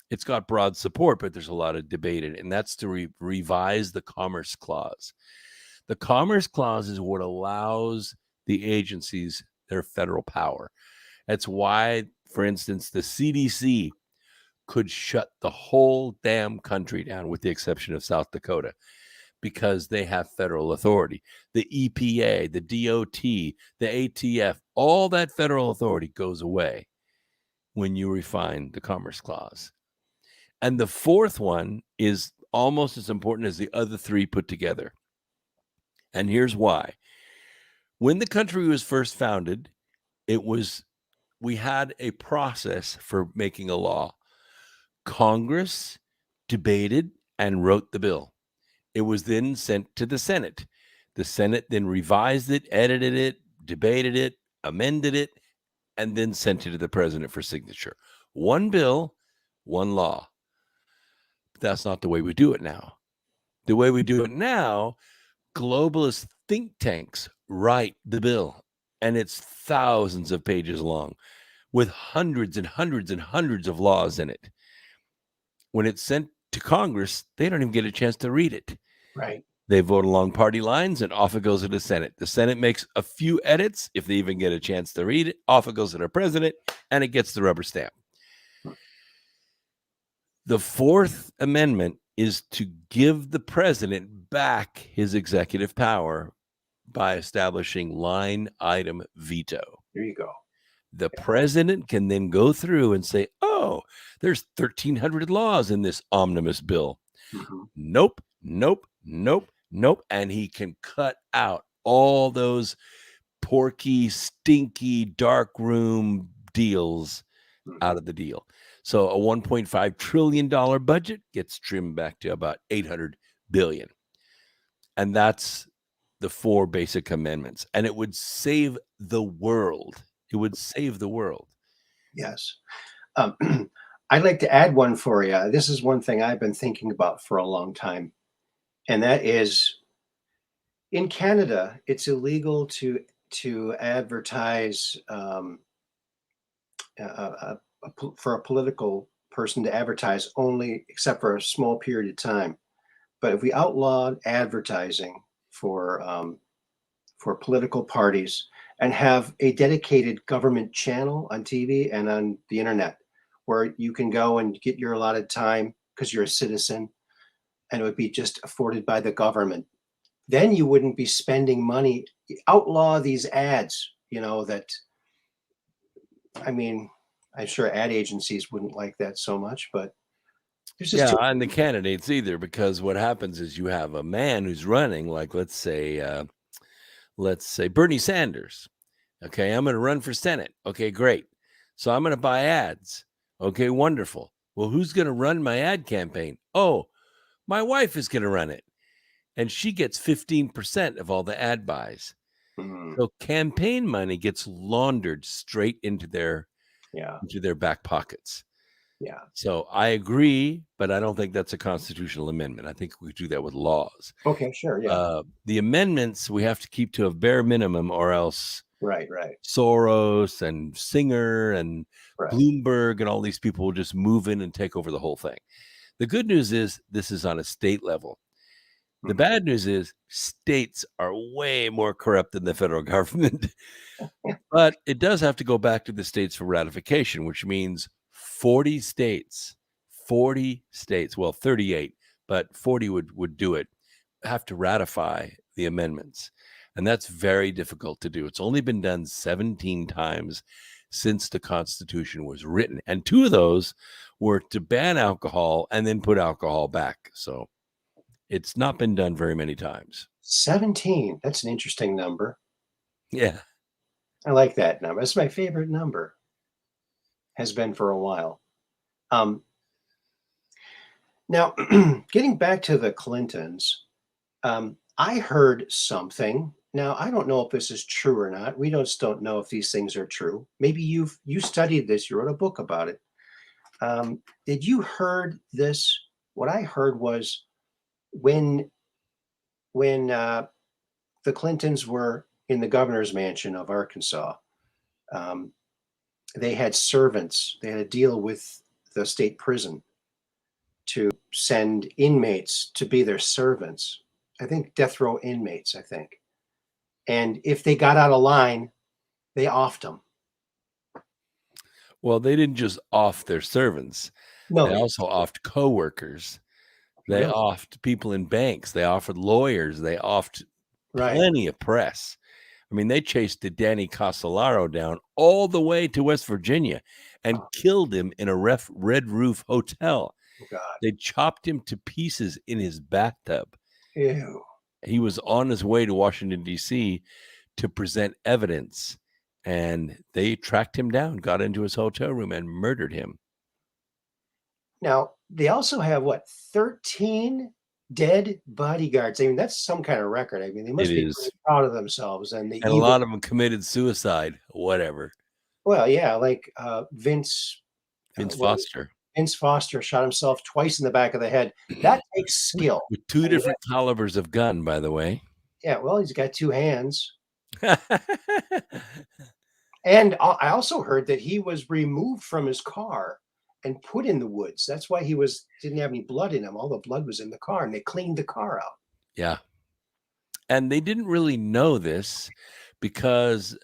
it's got broad support, but there's a lot of debate in it, and that's to revise the Commerce Clause. The Commerce Clause is what allows the agencies their federal power. That's why, for instance, the CDC could shut the whole damn country down with the exception of South Dakota because they have federal authority. The EPA, the DOT, the ATF, all that federal authority goes away when you refine the Commerce Clause. And the fourth one is almost as important as the other three put together. And here's why. When the country was first founded, we had a process for making a law. Congress debated and wrote the bill. It was then sent to the Senate. The Senate then revised it, edited it, debated it, amended it, and then sent it to the president for signature. One bill, one law. But that's not the way we do it now. The way we do it now, globalist think tanks write the bill, and it's thousands of pages long with hundreds and hundreds and hundreds of laws in it. When it's sent to Congress, they don't even get a chance to read it.
Right.
They vote along party lines, and off it goes to the Senate. The Senate makes a few edits, if they even get a chance to read it. Off it goes to the president, and it gets the rubber stamp. The Fourth Amendment is to give the president back his executive power by establishing line item veto.
There you go.
The president can then go through and say, oh, there's 1,300 laws in this omnibus bill.
Mm-hmm.
Nope, nope, nope, nope. And he can cut out all those porky, stinky, dark room deals out of the deal. So a $1.5 trillion budget gets trimmed back to about $800 billion. And that's the four basic amendments. And it would save the world. It would save the world.
Yes. I'd like to add one for you. This is one thing I've been thinking about for a long time. And that is, in Canada, it's illegal to advertise for a political person to advertise only, except for a small period of time. But if we outlawed advertising for political parties and have a dedicated government channel on TV and on the internet where you can go and get your allotted time because you're a citizen, and it would be just afforded by the government, then you wouldn't be spending money. Outlaw these ads, that, I mean, I'm sure ad agencies wouldn't like that so much, but there's just
and the candidates either, because what happens is you have a man who's running, like let's say Bernie Sanders. Okay, I'm going to run for Senate. Okay, great. So I'm going to buy ads. Okay, wonderful. Well, who's going to run my ad campaign? Oh, my wife is going to run it. And she gets 15% of all the ad buys. So campaign money gets laundered straight into their back pockets.
Yeah.
So I agree, but I don't think that's a constitutional amendment. I think we do that with laws.
Okay, sure. Yeah.
The amendments we have to keep to a bare minimum, or else
Right.
Soros and Singer and Bloomberg and all these people will just move in and take over the whole thing. The good news is this is on a state level. The bad news is states are way more corrupt than the federal government. But it does have to go back to the states for ratification, which means 40 states, well, 38, but 40 would do it, have to ratify the amendments. And that's very difficult to do. It's only been done 17 times since the Constitution was written. And 2 of those were to ban alcohol and then put alcohol back. So it's not been done very many times.
17. That's an interesting number.
Yeah.
I like that number. That's my favorite number. has been for a while. Now, getting back to the Clintons, I heard something. Now, I don't know if this is true or not. We just don't know if these things are true. Maybe you studied this. You wrote a book about it. Did you heard this? What I heard was when the Clintons were in the governor's mansion of Arkansas, they had servants. They had a deal with the state prison to send inmates to be their servants. I think death row inmates, I think. And if they got out of line, they offed them.
Well, they didn't just off their servants.
No,
They also offed coworkers. They
really?
offed people in banks. They offered lawyers. They offed
Right.
plenty of press. I mean, they chased Danny Casolaro down all the way to West Virginia and killed him in a Red Roof hotel.
Oh, God.
They chopped him to pieces in his bathtub.
Ew.
He was on his way to Washington, D.C. to present evidence, and they tracked him down, got into his hotel room, and murdered him.
Now, they also have, 13 dead bodyguards. I mean, that's some kind of record. I mean, they must
It
be
is.
pretty proud of themselves. And
a lot of them committed suicide, whatever.
Well, yeah, like Vince
Foster.
Vince Foster shot himself twice in the back of the head. That takes skill.
With two different calibers of gun, by the way.
Yeah, well, he's got two hands. And I also heard that he was removed from his car and put in the woods. That's why he didn't have any blood in him. All the blood was in the car, and they cleaned the car out.
Yeah. And they didn't really know this because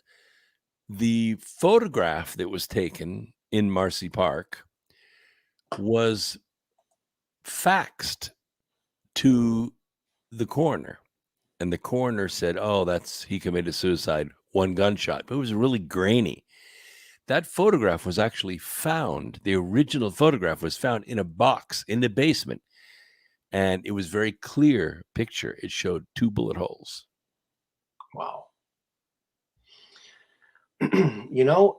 the photograph that was taken in Marcy Park was faxed to the coroner. And the coroner said, oh, he committed suicide, one gunshot. But it was really grainy. That photograph was actually found. The original photograph was found in a box in the basement. And it was very clear picture. It showed 2 bullet holes.
Wow. You know,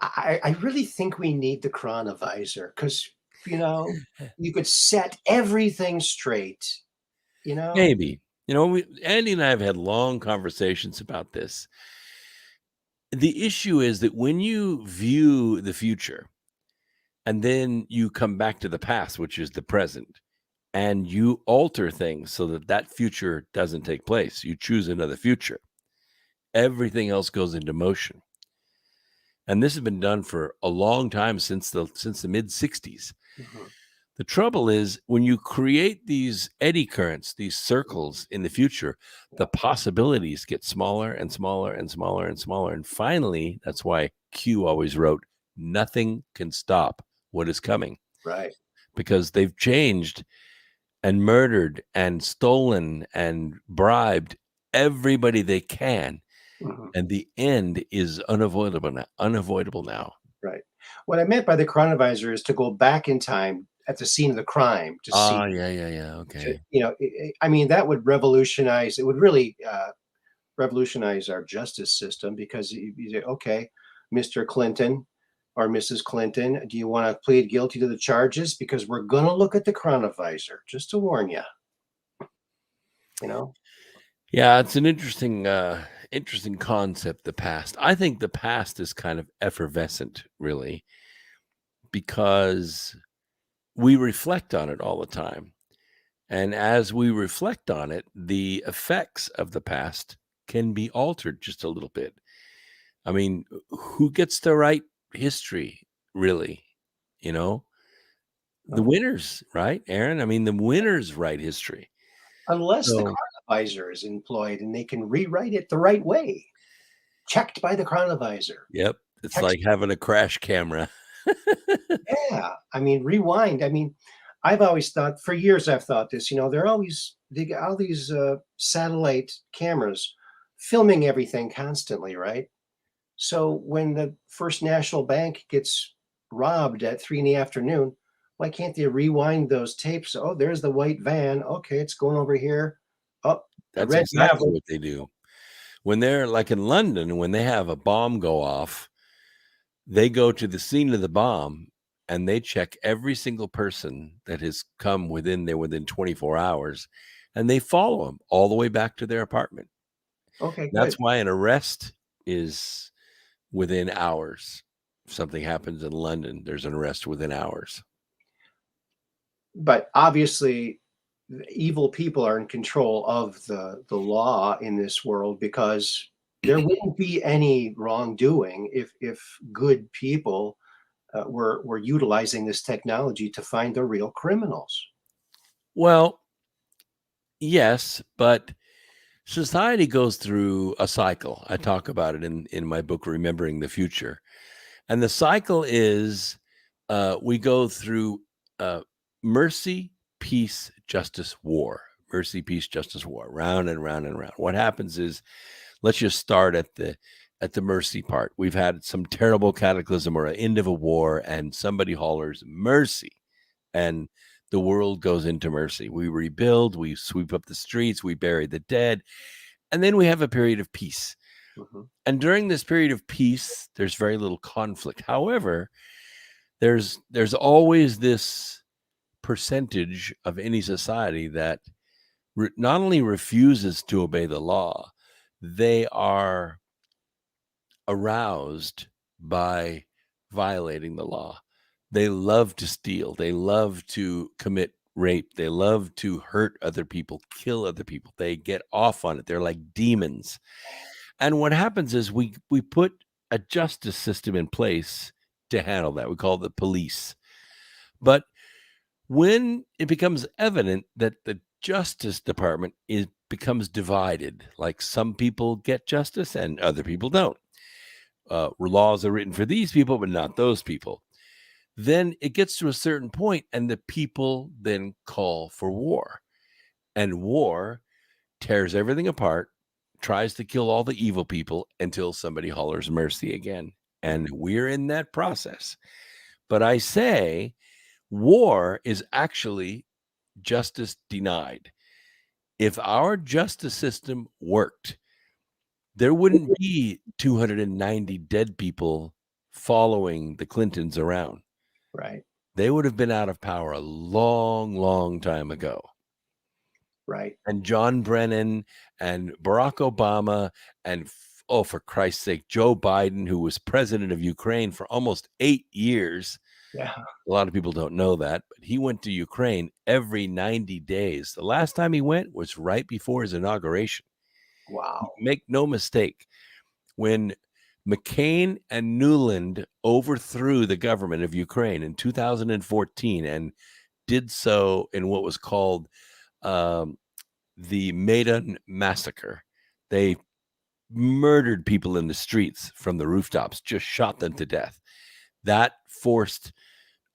I really think we need the chronovisor because, you could set everything straight,
Maybe. Andy and I have had long conversations about this. The issue is that when you view the future and then you come back to the past, which is the present, and you alter things so that future doesn't take place, you choose another future, everything else goes into motion. And this has been done for a long time since the mid 60s. Mm-hmm. The trouble is when you create these eddy currents, these circles in the future, the possibilities get smaller and smaller and smaller and smaller. And finally, that's why Q always wrote, nothing can stop what is coming.
Right.
Because they've changed and murdered and stolen and bribed everybody they can. Mm-hmm. And the end is unavoidable now.
Right. What I meant by the chronovisor is to go back in time at the scene of the crime to see.
Oh, yeah. Okay.
I mean, that would revolutionize. It would really revolutionize our justice system because you say, okay, Mr. Clinton or Mrs. Clinton, do you want to plead guilty to the charges? Because we're going to look at the chronovisor, just to warn you.
Yeah, it's an interesting concept, the past. I think the past is kind of effervescent, really, because we reflect on it all the time. And as we reflect on it, the effects of the past can be altered just a little bit. I mean, who gets to write history, really? The winners, right, Aaron? I mean, the winners write history.
Unless the chronovisor is employed and they can rewrite it the right way. Checked by the chronovisor.
Yep. It's like having a crash camera.
Yeah. I mean, rewind. I mean, I've always thought, for years I've thought this, they got all these satellite cameras filming everything constantly, right? So when the First National Bank gets robbed at 3 p.m, why can't they rewind those tapes? Oh, there's the white van. Okay, it's going over here. Oh,
that's exactly what they do. When they're like in London, when they have a bomb go off, They go to the scene of the bomb and they check every single person that has come within 24 hours, and they follow them all the way back to their apartment.
Okay,
That's
good.
why an arrest is within hours. If something happens in London, there's an arrest within hours.
But obviously, evil people are in control of the law in this world, because there wouldn't be any wrongdoing if good people were utilizing this technology to find the real criminals.
Well, yes, but society goes through a cycle. I talk about it in my book, Remembering the Future. And the cycle is we go through mercy, peace, justice, war. Mercy, peace, justice, war. Round and round and round. What happens is, let's just start at the mercy part. We've had some terrible cataclysm or an end of a war, and somebody hollers mercy, and the world goes into mercy. We rebuild, we sweep up the streets, we bury the dead, and then we have a period of peace.
Mhm.
And during this period of peace, there's very little conflict. However, there's always this percentage of any society that not only refuses to obey the law, they are aroused by violating the law. They love to steal. They love to commit rape. They love to hurt other people, kill other people. They get off on it. They're like demons. And what happens is we put a justice system in place to handle that. We call it the police. But when it becomes evident that the Justice Department becomes divided, like some people get justice and other people don't. Laws are written for these people, but not those people. Then it gets to a certain point, and the people then call for war. And war tears everything apart, tries to kill all the evil people until somebody hollers mercy again. And we're in that process. But I say war is actually justice denied. If our justice system worked, there wouldn't be 290 dead people following the Clintons around.
Right,
They would have been out of power a long, long time ago.
right.
And John Brennan and Barack Obama and, oh, for Christ's sake, Joe Biden, who was president of Ukraine for almost 8 years.
Yeah.
A lot of people don't know that, but he went to Ukraine every 90 days. The last time he went was right before his inauguration.
Wow.
Make no mistake, when McCain and Nuland overthrew the government of Ukraine in 2014 and did so in what was called the Maidan Massacre, they murdered people in the streets from the rooftops, just shot them to death. That forced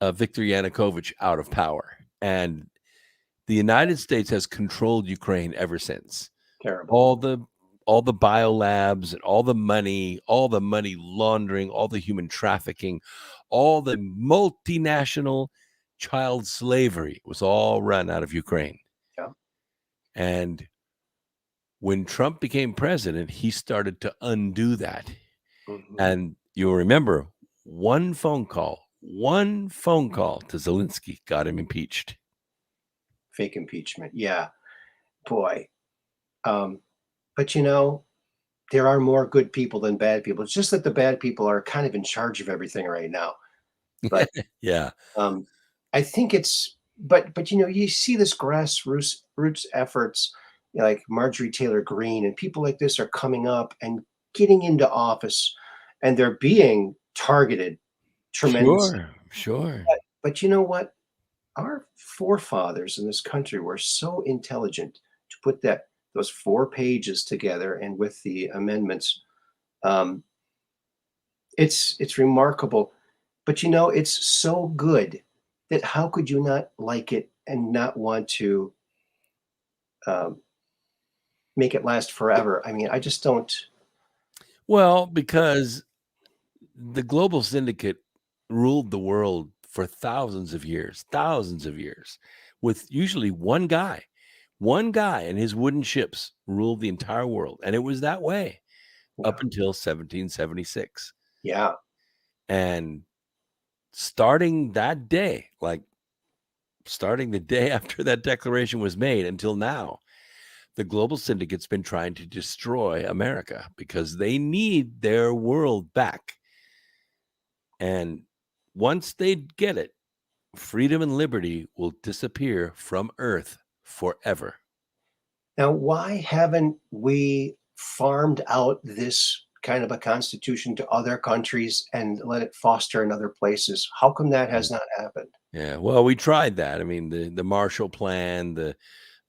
Viktor Yanukovych out of power. And the United States has controlled Ukraine ever since.
Terrible.
All the biolabs and all the money laundering, all the human trafficking, all the multinational child slavery was all run out of Ukraine.
Yeah.
And when Trump became president, he started to undo that.
Mhm.
And you'll remember one phone call to Zelensky got him impeached.
Fake impeachment. Yeah. Boy. But there are more good people than bad people. It's just that the bad people are kind of in charge of everything right now. But
Yeah.
I think but you see this grassroots efforts, like Marjorie Taylor Greene and people like this are coming up and getting into office, and they're being targeted tremendously.
Sure.
But you know what? Our forefathers in this country were so intelligent to put those 4 pages together, and with the amendments, um, it's remarkable. But it's so good that how could you not like it and not want to um, make it last forever? I mean, I just don't.
Well, because the global syndicate ruled the world for thousands of years, with usually one guy and his wooden ships ruled the entire world. And it was that way up until 1776.
Yeah.
And starting that day, like starting the day after that declaration was made until now, the global syndicate's been trying to destroy America because they need their world back. And once they get it, freedom and liberty will disappear from Earth forever.
Now, why haven't we farmed out this kind of a constitution to other countries and let it foster in other places? How come that has not happened?
Yeah, well, we tried that. I mean, the Marshall Plan, the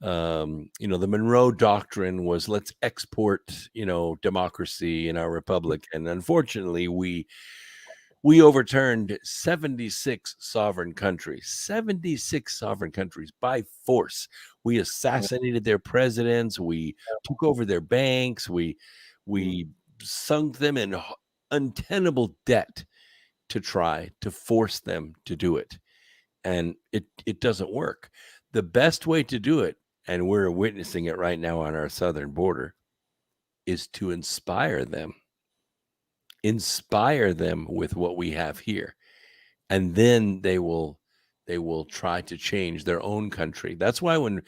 the Monroe Doctrine was let's export, democracy in our republic, and unfortunately, we overturned 76 sovereign countries, 76 sovereign countries by force. We assassinated their presidents. We took over their banks. We sunk them in untenable debt to try to force them to do it. And it doesn't work. The best way to do it, and we're witnessing it right now on our southern border, is to inspire them with what we have here, and then they will try to change their own country. That's why when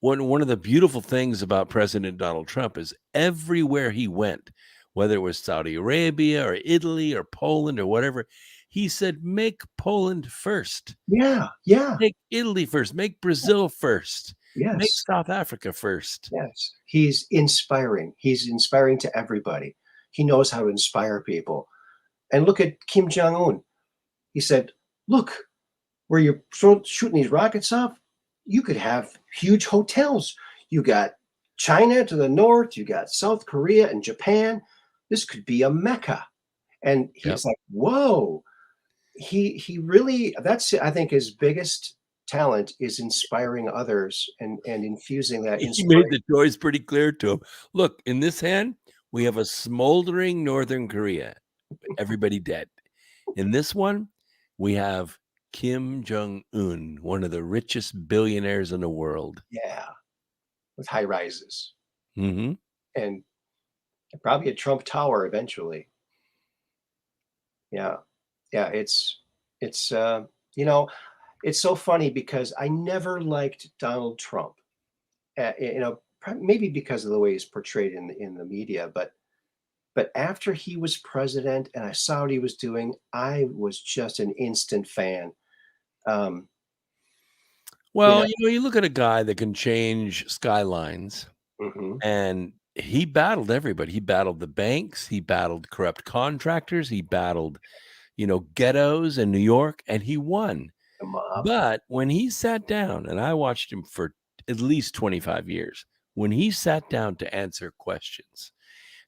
one of the beautiful things about President Donald Trump is everywhere he went, whether it was Saudi Arabia or Italy or Poland or whatever, he said, make Poland first,
Yeah.
make Italy first, make Brazil first, make
Yes.
South Africa first.
Yes. He's inspiring. He's inspiring to everybody. He knows how to inspire people. And look at Kim Jong-un. He said, look, where you're shooting these rockets off, you could have huge hotels. You got China to the north, you got South Korea and Japan. This could be a Mecca. And he's like, whoa. He really, that's, I think, his biggest talent is inspiring others and infusing that
He
inspiration.
made the choice pretty clear to him. Look, in this hand, we have a smoldering Northern Korea, everybody dead. In this one, we have Kim Jong-un, one of the richest billionaires in the world.
Yeah, with high rises.
Mm-hmm.
And probably a Trump Tower eventually. Yeah. It's it's so funny because I never liked Donald Trump. Maybe because of the way he's portrayed in the media, but after he was president and I saw what he was doing, I was just an instant fan.
Well, you look at a guy that can change skylines,
Mhm.
and he battled everybody. He battled the banks, he battled corrupt contractors, he battled, ghettos in New York, and he won.
The mob.
But when he sat down, and I watched him for at least 25 years, when he sat down to answer questions,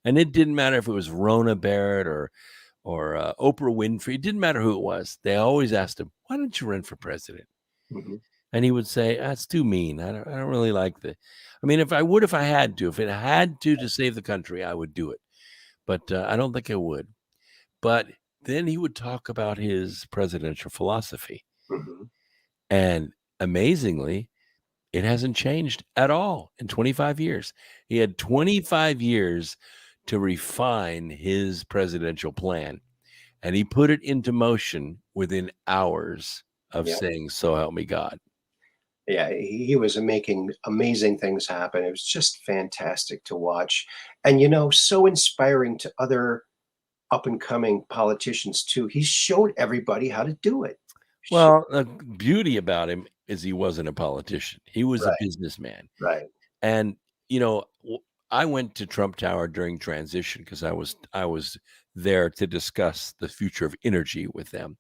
and it didn't matter if it was Rona Barrett or Oprah Winfrey, it didn't matter who it was. They always asked him, "Why don't you run for president?"
Mhm.
And he would say, "That's too mean. I don't really like the. I mean, if it had to save the country, I would do it. But I don't think I would." But then he would talk about his presidential philosophy.
Mhm.
And amazingly, it hasn't changed at all in 25 years. He had 25 years to refine his presidential plan, and he put it into motion within hours of
Yeah.
saying, "So help me God."
Yeah, he was making amazing things happen. It was just fantastic to watch, and so inspiring to other up and coming politicians too. He showed everybody how to do it.
Well, the beauty about him is he wasn't a politician. He was a
Right,
businessman.
right.
And, I went to Trump Tower during transition because I was there to discuss the future of energy with them.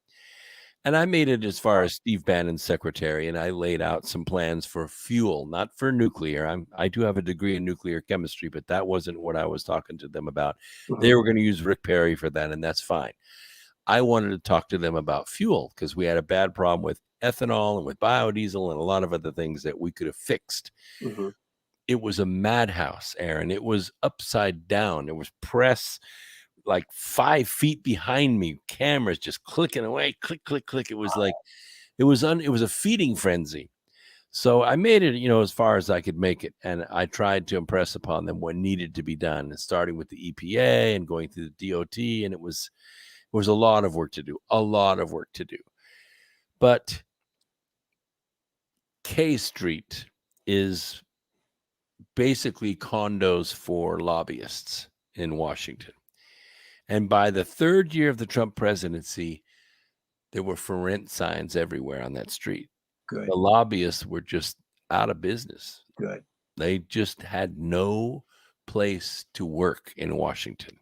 And I made it as far as Steve Bannon's secretary, and I laid out some plans for fuel, not for nuclear. I do have a degree in nuclear chemistry, but that wasn't what I was talking to them about. They
Mhm.
were going to use Rick Perry for that, and that's fine. I wanted to talk to them about fuel because we had a bad problem with ethanol and with biodiesel and a lot of other things that we could have fixed.
Mhm.
It was a madhouse, Aaron. It was upside down. There was press like 5 feet behind me, cameras just clicking away, click, click, click. It was like it was a feeding frenzy. So I made it, as far as I could make it, and I tried to impress upon them what needed to be done, starting with the EPA and going through the DOT, and it was was a lot of work to do, a lot of work to do. But K Street is basically condos for lobbyists in Washington. And by the third year of the Trump presidency, there were for rent signs everywhere on that street.
Good,
The lobbyists were just out of business.
good.
They just had no place to work in Washington.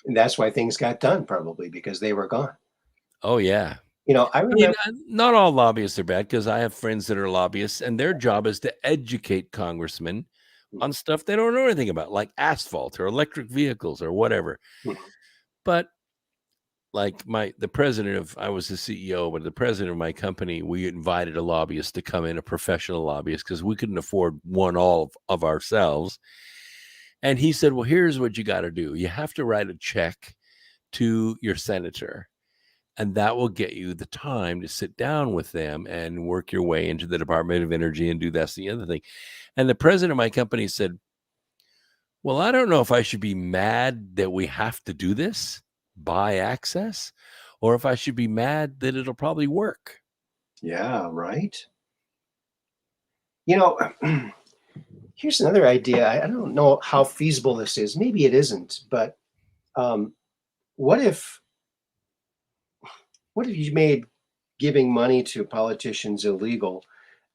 And that's why things got done, probably because they were gone.
Oh, yeah.
You know, I
I mean,
remember.
not all lobbyists are bad, because I have friends that are lobbyists, and their job is to educate congressmen on stuff they don't know anything about, like asphalt or electric vehicles or whatever.
Mhm.
But like the president of, I was the CEO, but the president of my company, we invited a lobbyist to come in, a professional lobbyist, because we couldn't afford one all of ourselves. And he said, well, here's what you got to do. You have to write a check to your senator, and that will get you the time to sit down with them and work your way into the Department of Energy and do that's the other thing. And the president of my company said, well, I don't know if I should be mad that we have to do this, buy access, or if I should be mad that it'll probably work.
Yeah, right. You know, here's another idea. I don't know how feasible this is. Maybe it isn't, but what if you made giving money to politicians illegal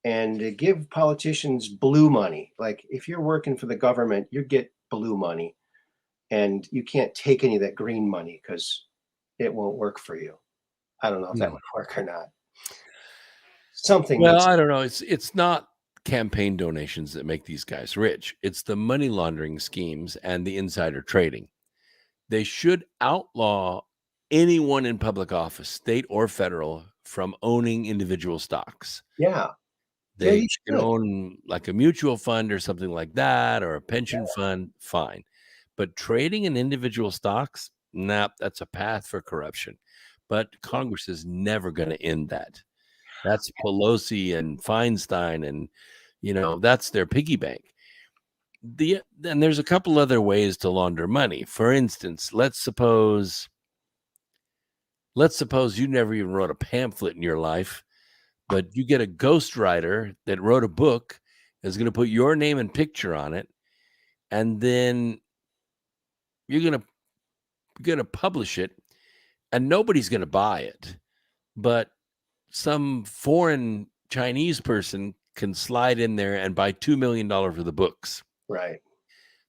and give politicians blue money? Like if you're working for the government, you get blue money and you can't take any of that green money because it won't work for you. I don't know if that would work or not. Something
Well,
needs.
I don't know. It's not campaign donations that make these guys rich. It's the money laundering schemes and the insider trading. They should outlaw anyone in public office, state or federal, from owning individual stocks.
Yeah.
They
you
can
should.
own like a mutual fund or something like that, or a pension fund, fine. But trading in individual stocks, nah, that's a path for corruption. But Congress is never going to end that. That's Pelosi and Feinstein, and that's their piggy bank. Then there's a couple other ways to launder money. For instance, let's suppose you never even wrote a pamphlet in your life, but you get a ghostwriter that wrote a book, is going to put your name and picture on it, and then you're going to publish it, and nobody's going to buy it, but some foreign Chinese person can slide in there and buy $2 million worth of the books.
Right.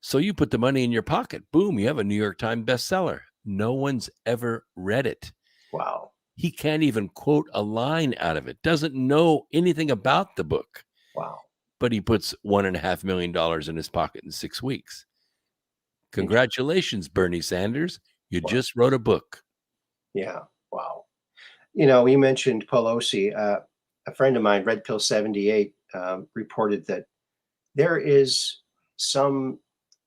So you put the money in your pocket. Boom, you have a New York Times bestseller. No one's ever read it.
Wow.
He can't even quote a line out of it. Doesn't know anything about the book.
Wow.
But he puts $1.5 million in his pocket in 6 weeks. Congratulations, Bernie Sanders. You just wrote a book.
Yeah. Wow. You mentioned Pelosi. A friend of mine, Red Pill 78, reported that there is some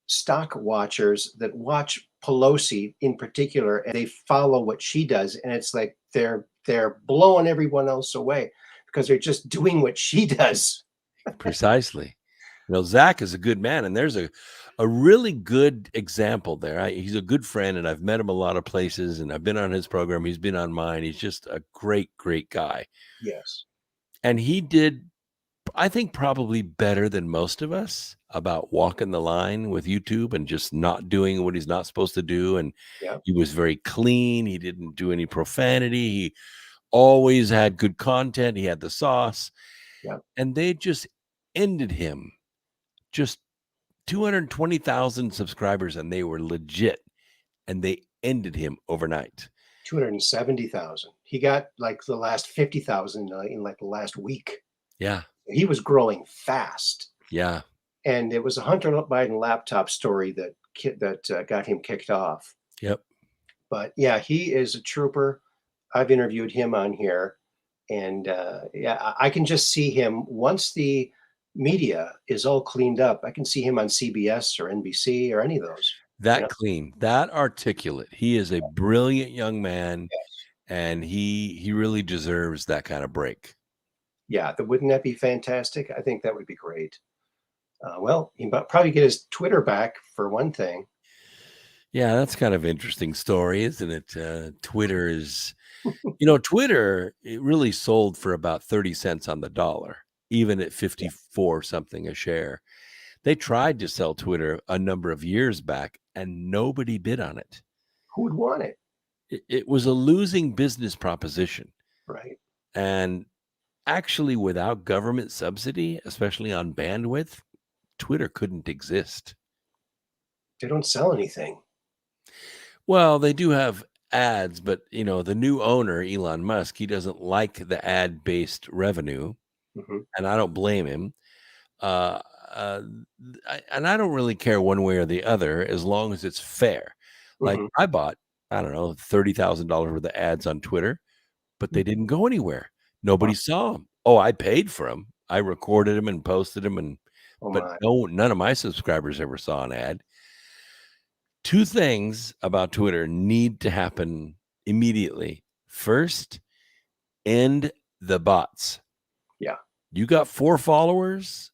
stock watchers that watch Pelosi in particular, and they follow what she does, and it's like they're blowing everyone else away because they're just doing what she does.
Precisely. Zach is a good man, and there's a really good example there. He's a good friend, and I've met him a lot of places, and I've been on his program. He's been on mine. He's just a great, great guy.
Yes.
And he did, I think, probably better than most of us about walking the line with YouTube and just not doing what he's not supposed to do. And he was very clean. He didn't do any profanity. He always had good content. He had the sauce.
Yep.
And they just ended him. Just 220,000 subscribers, and they were legit. And they ended him overnight.
270,000. He got like the last 50,000 in like the last week.
Yeah.
He was growing fast.
Yeah.
And it was a Hunter Biden laptop story that got him kicked off.
Yep.
But yeah, he is a trooper. I've interviewed him on here, and I can just see him once the media is all cleaned up. I can see him on CBS or NBC or any of those.
That clean, that articulate. He is a brilliant young man, and he really deserves that kind of break.
Yeah, wouldn't that be fantastic? I think that would be great. Well, he might probably get his Twitter back for one thing.
Yeah, that's kind of interesting story, isn't it? Twitter is, Twitter, it really sold for about 30 cents on the dollar, even at 54 something a share. They tried to sell Twitter a number of years back and nobody bid on it.
Who would want it?
It was a losing business proposition.
Right.
And actually, without government subsidy, especially on bandwidth, Twitter couldn't exist.
They don't sell anything.
Well, they do have ads, but the new owner, Elon Musk, he doesn't like the ad-based revenue,
Mhm.
and I don't blame him. Uh, and I don't really care one way or the other as long as it's fair. Like
Mhm.
I bought, I don't know, $30,000 worth of ads on Twitter, but they didn't go anywhere. Nobody saw them. Oh, I paid for them. I recorded them and posted them,
Oh
but
my.
none of my subscribers ever saw an ad. Two things about Twitter need to happen immediately. First, end the bots.
Yeah.
You got 4 followers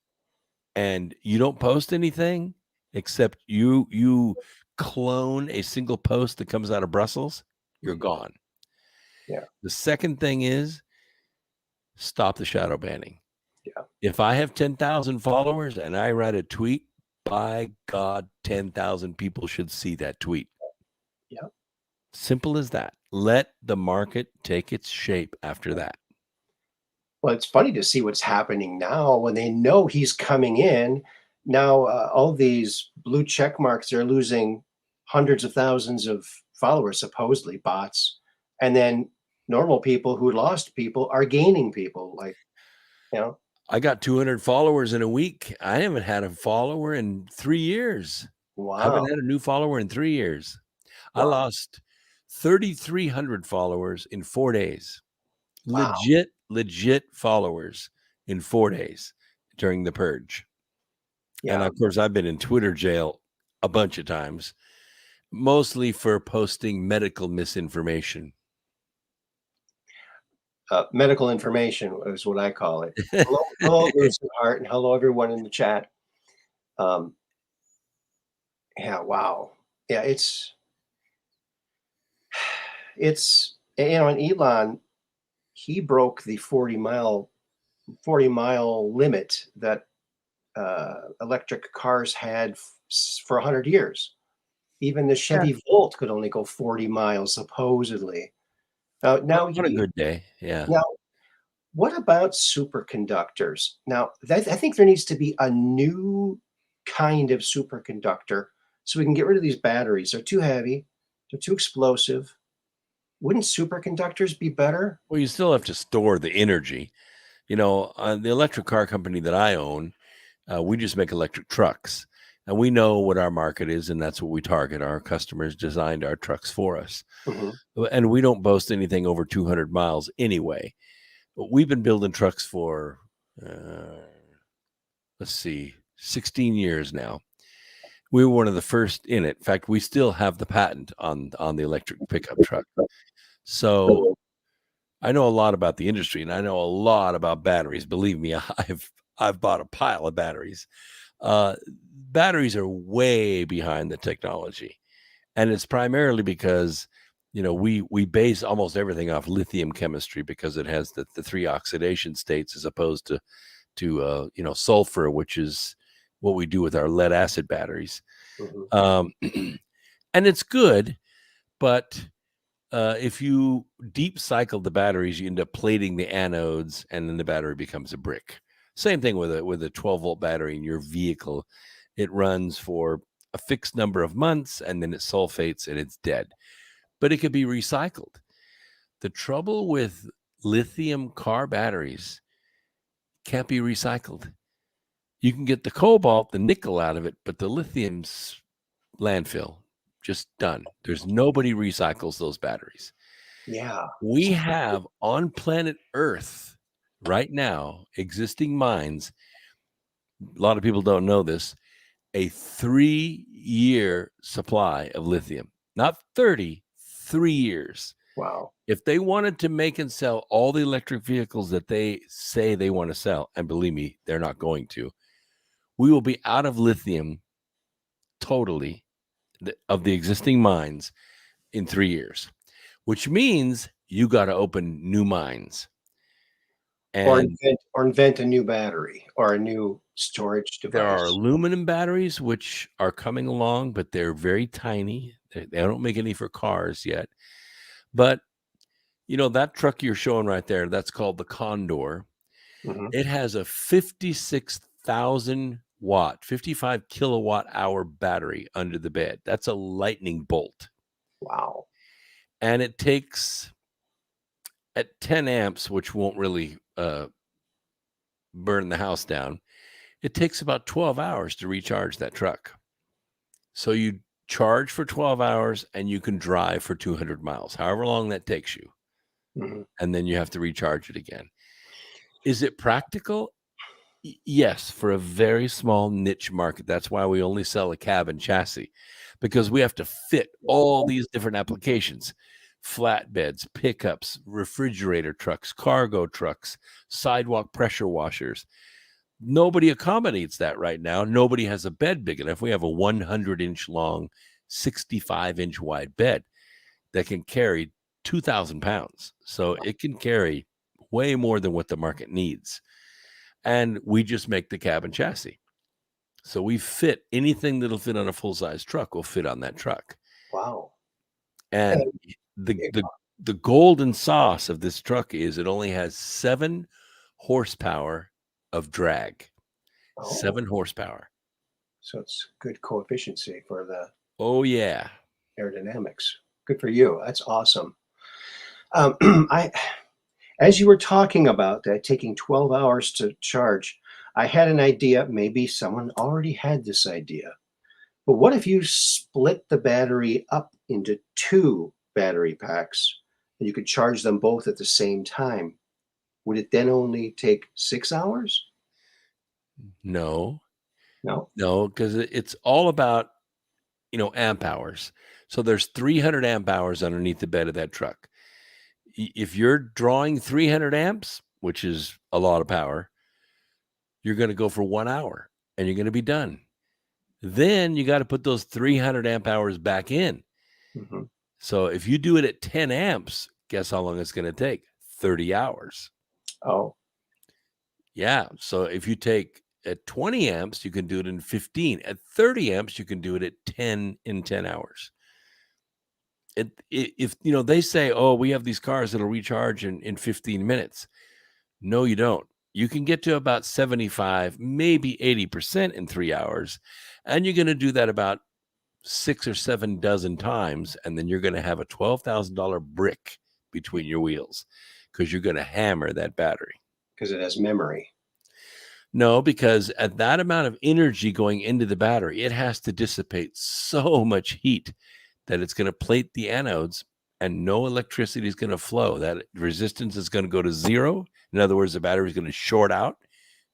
and you don't post anything except you clone a single post that comes out of Brussels, you're
Mhm.
gone.
Yeah.
The second thing is stop the shadow banning.
Yeah.
If I have 10,000 followers and I write a tweet, by God, 10,000 people should see that tweet.
Yeah.
Simple as that. Let the market take its shape after that.
Well, it's funny to see what's happening now when they know he's coming in. Now, all these blue check marks are losing hundreds of thousands of followers, supposedly bots, and then normal people who lost people are gaining people. Like, you know,
I got 200 followers in a week. I haven't had a follower in 3 years. I
wow,
haven't had a new follower in 3 years. I
wow,
lost 3,300 followers in 4 days.
wow.
Legit followers in 4 days during the purge. And
Yeah,
of course, I've been in Twitter jail a bunch of times, mostly for posting medical misinformation.
medical information is what I call it. Hello, Bruce and Hart, and hello everyone in the chat. Um, yeah, wow, yeah, and Elon, he broke the 40-mile limit that electric cars had for 100 years. Even the
Yeah.
Chevy Volt could only go 40 miles, supposedly.
What a good day. Yeah.
Now, what about superconductors? Now, I think there needs to be a new kind of superconductor so we can get rid of these batteries. They're too heavy, they're too explosive. Wouldn't superconductors be better?
Well, you still have to store the energy. The electric car company that I own, we just make electric trucks. And we know what our market is, and that's what we target. Our customers designed our trucks for us.
Mhm.
And we don't boast anything over 200 miles anyway. But we've been building trucks for, let's see, 16 years now. We were one of the first in it. In fact, we still have the patent on the electric pickup truck. So I know a lot about the industry, and I know a lot about batteries. Believe me, I've bought a pile of batteries. Batteries are way behind the technology, and it's primarily because we base almost everything off lithium chemistry because it has the 3 oxidation states as opposed to sulfur, which is what we do with our lead acid batteries.
Mhm.
And it's good, but if you deep cycle the batteries, you end up plating the anodes, and then the battery becomes a brick. Same thing with a 12-volt battery in your vehicle. It runs for a fixed number of months, and then it sulfates and it's dead. But it could be recycled. The trouble with lithium car batteries can't be recycled. You can get the cobalt, the nickel out of it, but the lithium's landfill, just done. There's nobody recycles those batteries.
Yeah.
We have on planet Earth right now existing mines. A lot of people don't know this. A 3-year supply of lithium, not 30, 3 years.
Wow.
If they wanted to make and sell all the electric vehicles that they say they want to sell, and believe me, they're not going to, we will be out of lithium totally of the existing mines in 3 years, which means you got to open new mines.
Or
And
invent a new battery or a new storage
there are
device.
aluminum batteries which are coming along, but they're very tiny. They don't make any for cars yet. But that truck you're showing right there, that's called the Condor.
Mhm.
It has a 56,000 watt, 55 kilowatt hour battery under the bed. That's a lightning bolt.
Wow.
And it takes at 10 amps, which won't really burn the house down. It takes about 12 hours to recharge that truck. So you charge for 12 hours and you can drive for 200 miles, however long that takes you.
Mhm.
And then you have to recharge it again. Is it practical? Yes, for a very small niche market. That's why we only sell a cab and chassis, because we have to fit all these different applications: flatbeds, pickups, refrigerator trucks, cargo trucks, sidewalk pressure washers. Nobody accommodates that right now. Nobody has a bed big enough. We have a 100-inch long, 65-inch wide bed that can carry 2,000 pounds. So it can carry way more than what the market needs. And we just make the cab and chassis. So we fit anything that'll fit on a full-size truck will fit on that truck.
Wow.
And the golden sauce of this truck is it only has 7 horsepower of drag. 7 horsepower.
So it's good coefficient for the
Oh, yeah.
aerodynamics. Good for you. That's awesome. As you were talking about that, taking 12 hours to charge, I had an idea. Maybe someone already had this idea. But what if you split the battery up into 2 battery packs and you could charge them both at the same time? Would it then only take 6 hours?
No,
No?
because it's all about, amp hours. So there's 300 amp hours underneath the bed of that truck. If you're drawing 300 amps, which is a lot of power, you're going to go for 1 hour and you're going to be done. Then you got to put those 300 amp hours back in.
Mhm.
So if you do it at 10 amps, guess how long it's going to take? 30 hours.
Oh,
Yeah. So if you take at 20 amps, you can do it in 15. At 30 amps, you can do it at 10 in 10 hours. If they say, oh, we have these cars that'll recharge in 15 minutes. No, you don't. You can get to about 75, maybe 80% in 3 hours. And you're going to do that about 6 or 7 dozen times. And then you're going to have a $12,000 brick between your wheels because you're going to hammer that battery.
because it has memory.
No, because at that amount of energy going into the battery, it has to dissipate so much heat that it's going to plate the anodes and no electricity is going to flow. That resistance is going to go to 0. In other words, the battery is going to short out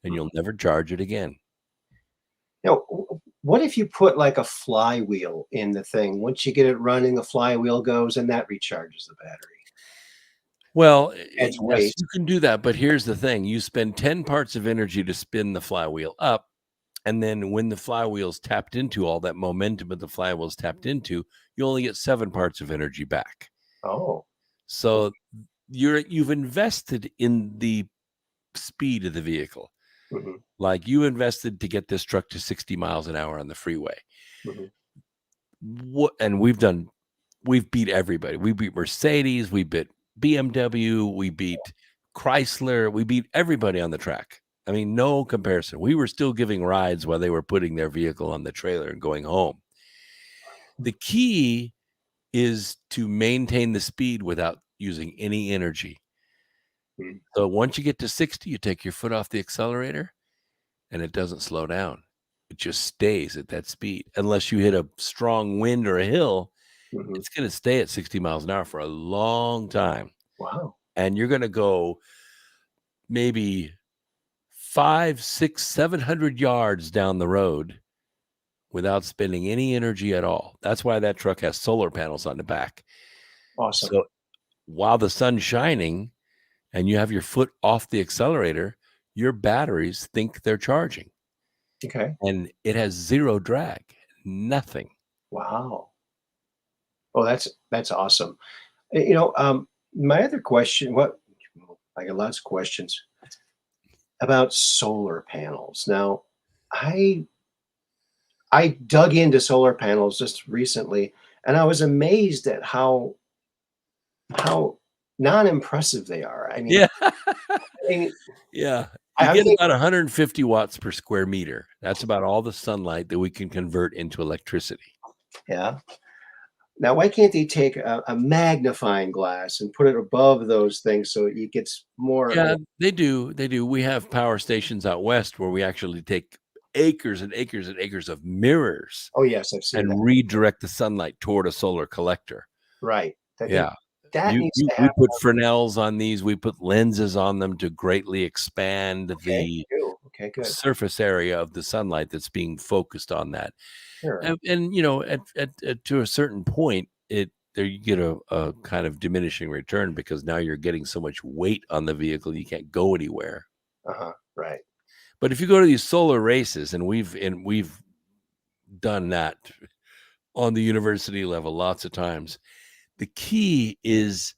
and you'll never charge it again.
What if you put like a flywheel in the thing? Once you get it running, the flywheel goes and that recharges the battery.
Well,
Adds
yes,
weight.
you can do that, but here's the thing. You spend 10 parts of energy to spin the flywheel up, and then when the flywheel's tapped into, all that momentum of the flywheel's tapped into, you only get 7 parts of energy back.
Oh,
So you've invested in the speed of the vehicle.
mhm,
Like you invested to get this truck to 60 miles an hour on the freeway.
mhm.
And we've beat everybody. We beat Mercedes, we beat BMW, we beat Chrysler, we beat everybody on the track. I mean, no comparison. We were still giving rides while they were putting their vehicle on the trailer and going home. The key is to maintain the speed without using any energy.
Mm.
So once you get to 60, you take your foot off the accelerator and it doesn't slow down. It just stays at that speed. Unless you hit a strong wind or a hill,
Mhm.
it's going to stay at 60 miles an hour for a long time.
Wow.
And you're going to go maybe 500, 600, 700 yards down the road without spending any energy at all. That's why that truck has solar panels on the back.
Awesome.
So while the sun's shining and you have your foot off the accelerator, your batteries think they're charging.
Okay.
And it has 0 drag, nothing.
Wow. Oh, that's awesome. My other question, I got lots of questions about solar panels. Now, I I dug into solar panels just recently, and I was amazed at how non-impressive they are.
Yeah.
I mean,
Yeah. You
I'm
get
thinking,
about 150 watts per square meter. That's about all the sunlight that we can convert into electricity.
yeah. Now, why can't they take a magnifying glass and put it above those things so it gets more?
Yeah, they do. They do. We have power stations out west where we actually take acres and acres and acres of mirrors
Oh, yes, I've seen that.
and redirect the sunlight toward a solar collector.
Right. I think
Yeah.
that
You
needs
you
to
we
happen.
put Fresnels on these, we put lenses on them to greatly expand
Okay.
the
Okay, good.
surface area of the sunlight that's being focused on that.
Sure.
And at to a certain point, it there you get a kind of diminishing return because now you're getting so much weight on the vehicle, you can't go anywhere.
Uh-huh. Right.
But if you go to these solar races, and we've done that on the university level lots of times, the key is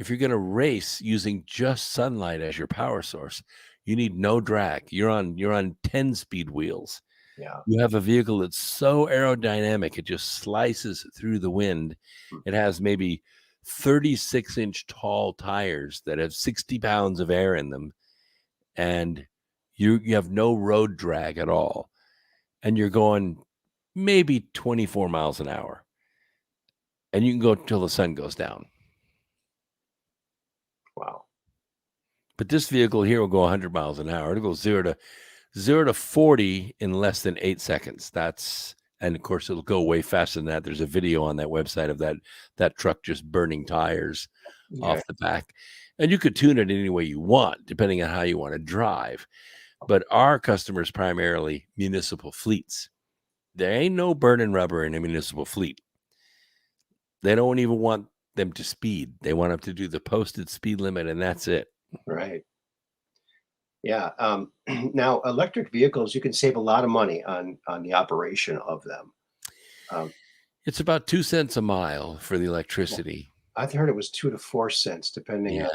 if you're going to race using just sunlight as your power source, you need no drag. You're on 10 speed wheels.
Yeah.
You have a vehicle that's so aerodynamic, it just slices through the wind.
Hmm.
It has maybe 36-inch tall tires that have 60 pounds of air in them, and you have no road drag at all. And you're going maybe 24 miles an hour, and you can go till the sun goes down.
Wow.
But this vehicle here will go 100 miles an hour. It'll go 0 to 40 in less than 8 seconds. And of course it'll go way faster than that. There's a video on that website of that truck just burning tires
Yeah.
off the back. And you could tune it any way you want, depending on how you want to drive. But our customers primarily municipal fleets. There ain't no burning rubber in a municipal fleet. They don't even want them to speed. They want them to do the posted speed limit, and that's it.
Right. Yeah. Now, electric vehicles, you can save a lot of money on the operation of them. Um,
It's about 2 cents a mile for the electricity.
I've heard it was 2 to 4 cents, depending on.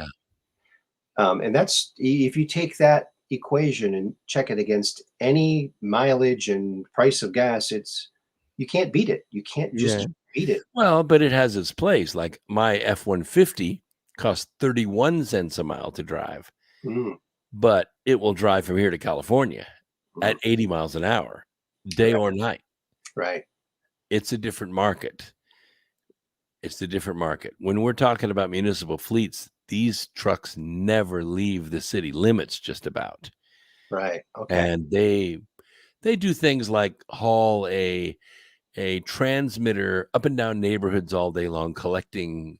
Yeah.
And if you take that equation and check it against any mileage and price of gas, you can't beat it. You can't
Yeah.
just beat it.
Well, but it has its place. Like my F-150 costs 31 cents a mile to drive,
Mm,
but it will drive from here to California
mm,
at 80 miles an hour, day
right.
or night.
Right.
It's a different market. It's a different market. When we're talking about municipal fleets, these trucks never leave the city limits just about.
Right. Okay.
And they do things like haul a transmitter up and down neighborhoods all day long, collecting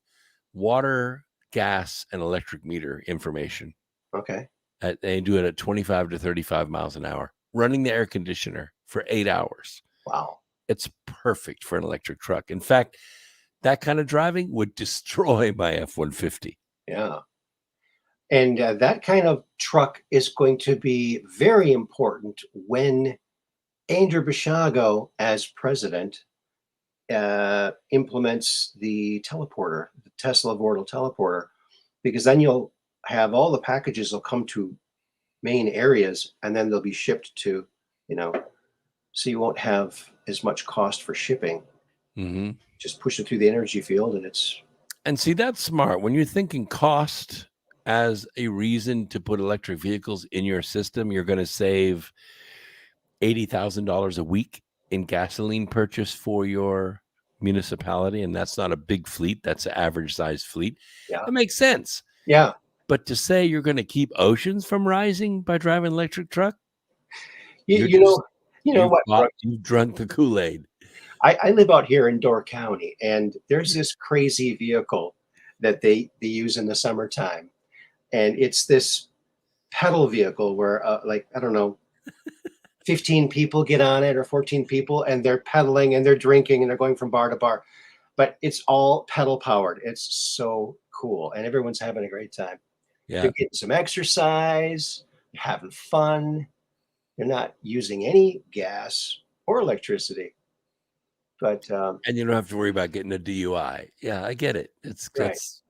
water, gas, and electric meter information.
Okay.
They do it at 25 to 35 miles an hour, running the air conditioner for 8 hours.
Wow.
It's perfect for an electric truck. In fact, that kind of driving would destroy my F-150.
Yeah. And that kind of truck is going to be very important when Andrew Basiago, as president, implements the teleporter, the Tesla Vortal teleporter, because then you'll have all the packages will come to main areas and then they'll be shipped to, you know, so you won't have as much cost for shipping.
Mm-hmm.
Just push it through the energy field and it's.
And see, that's smart. When you're thinking cost as a reason to put electric vehicles in your system, you're going to save $80,000 a week in gasoline purchase for your municipality. And that's not a big fleet. That's an average size fleet.
Yeah.
It makes sense.
Yeah.
But to say you're going to keep oceans from rising by driving an electric truck,
You,
you're
you
just,
know, you know what, Brooke?
you've drunk the Kool-Aid.
I live out here in Door County, and there's this crazy vehicle that they use in the summertime, and it's this pedal vehicle where, like, I don't know, 15 people get on it or 14 people, and they're pedaling and they're drinking and they're going from bar to bar, but it's all pedal powered. It's so cool, and everyone's having a great time.
Yeah.
They're getting some exercise, they're having fun. They're not using any gas or electricity. But
And you don't have to worry about getting a DUI. Yeah, I get it.
right.
That's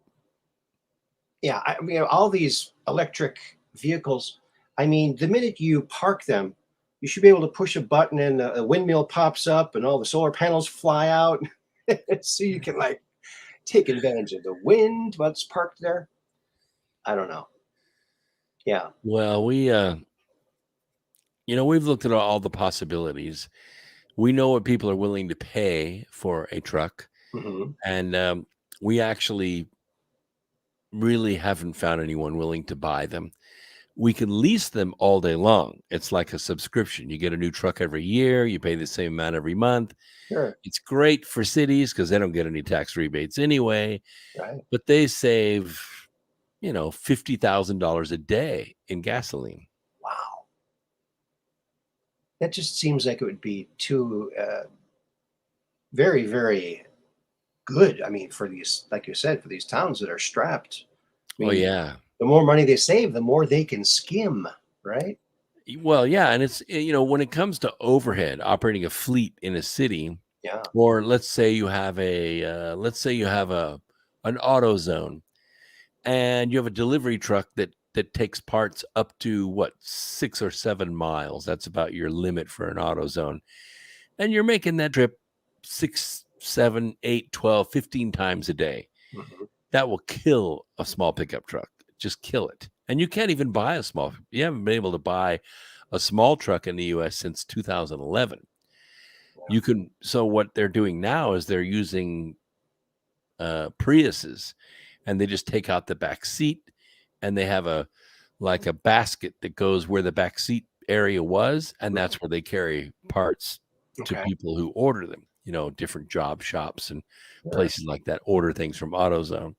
Yeah, I mean, all these electric vehicles, I mean, the minute you park them, you should be able to push a button and a windmill pops up and all the solar panels fly out. So you can like take advantage of the wind while it's parked there. I don't know. Yeah.
well, we've looked at all the possibilities. We know what people are willing to pay for a truck,
Hmm.
and we actually really haven't found anyone willing to buy them. We can lease them all day long. It's like a subscription. You get a new truck every year, you pay the same amount every month.
Sure.
It's great for cities because they don't get any tax rebates anyway,
Right.
but they save, $50,000 a day in gasoline.
Wow. That just seems like it would be too very, very good. I mean, for these, like you said, for these towns that are strapped. I
Oh,
mean,
yeah.
the more money they save, the more they can skim, right?
Well, yeah, and it's when it comes to overhead, operating a fleet in a city,
Yeah.
or let's say you have an auto zone, and you have a delivery truck that takes parts up to what 6 or 7 miles. That's about your limit for an auto zone, and you're making that trip 6, 7, 8, 12, 15 times a day.
Mhm.
That will kill a small pickup truck. Just kill it. And you can't even buy you haven't been able to buy a small truck in the US since 2011.
Yeah.
You can, so what they're doing now is they're using Priuses, and they just take out the back seat, and they have like a basket that goes where the back seat area was, and
Mhm.
that's where they carry parts to
Okay.
people who order them. Different job shops and
Sure.
places like that order things from AutoZone.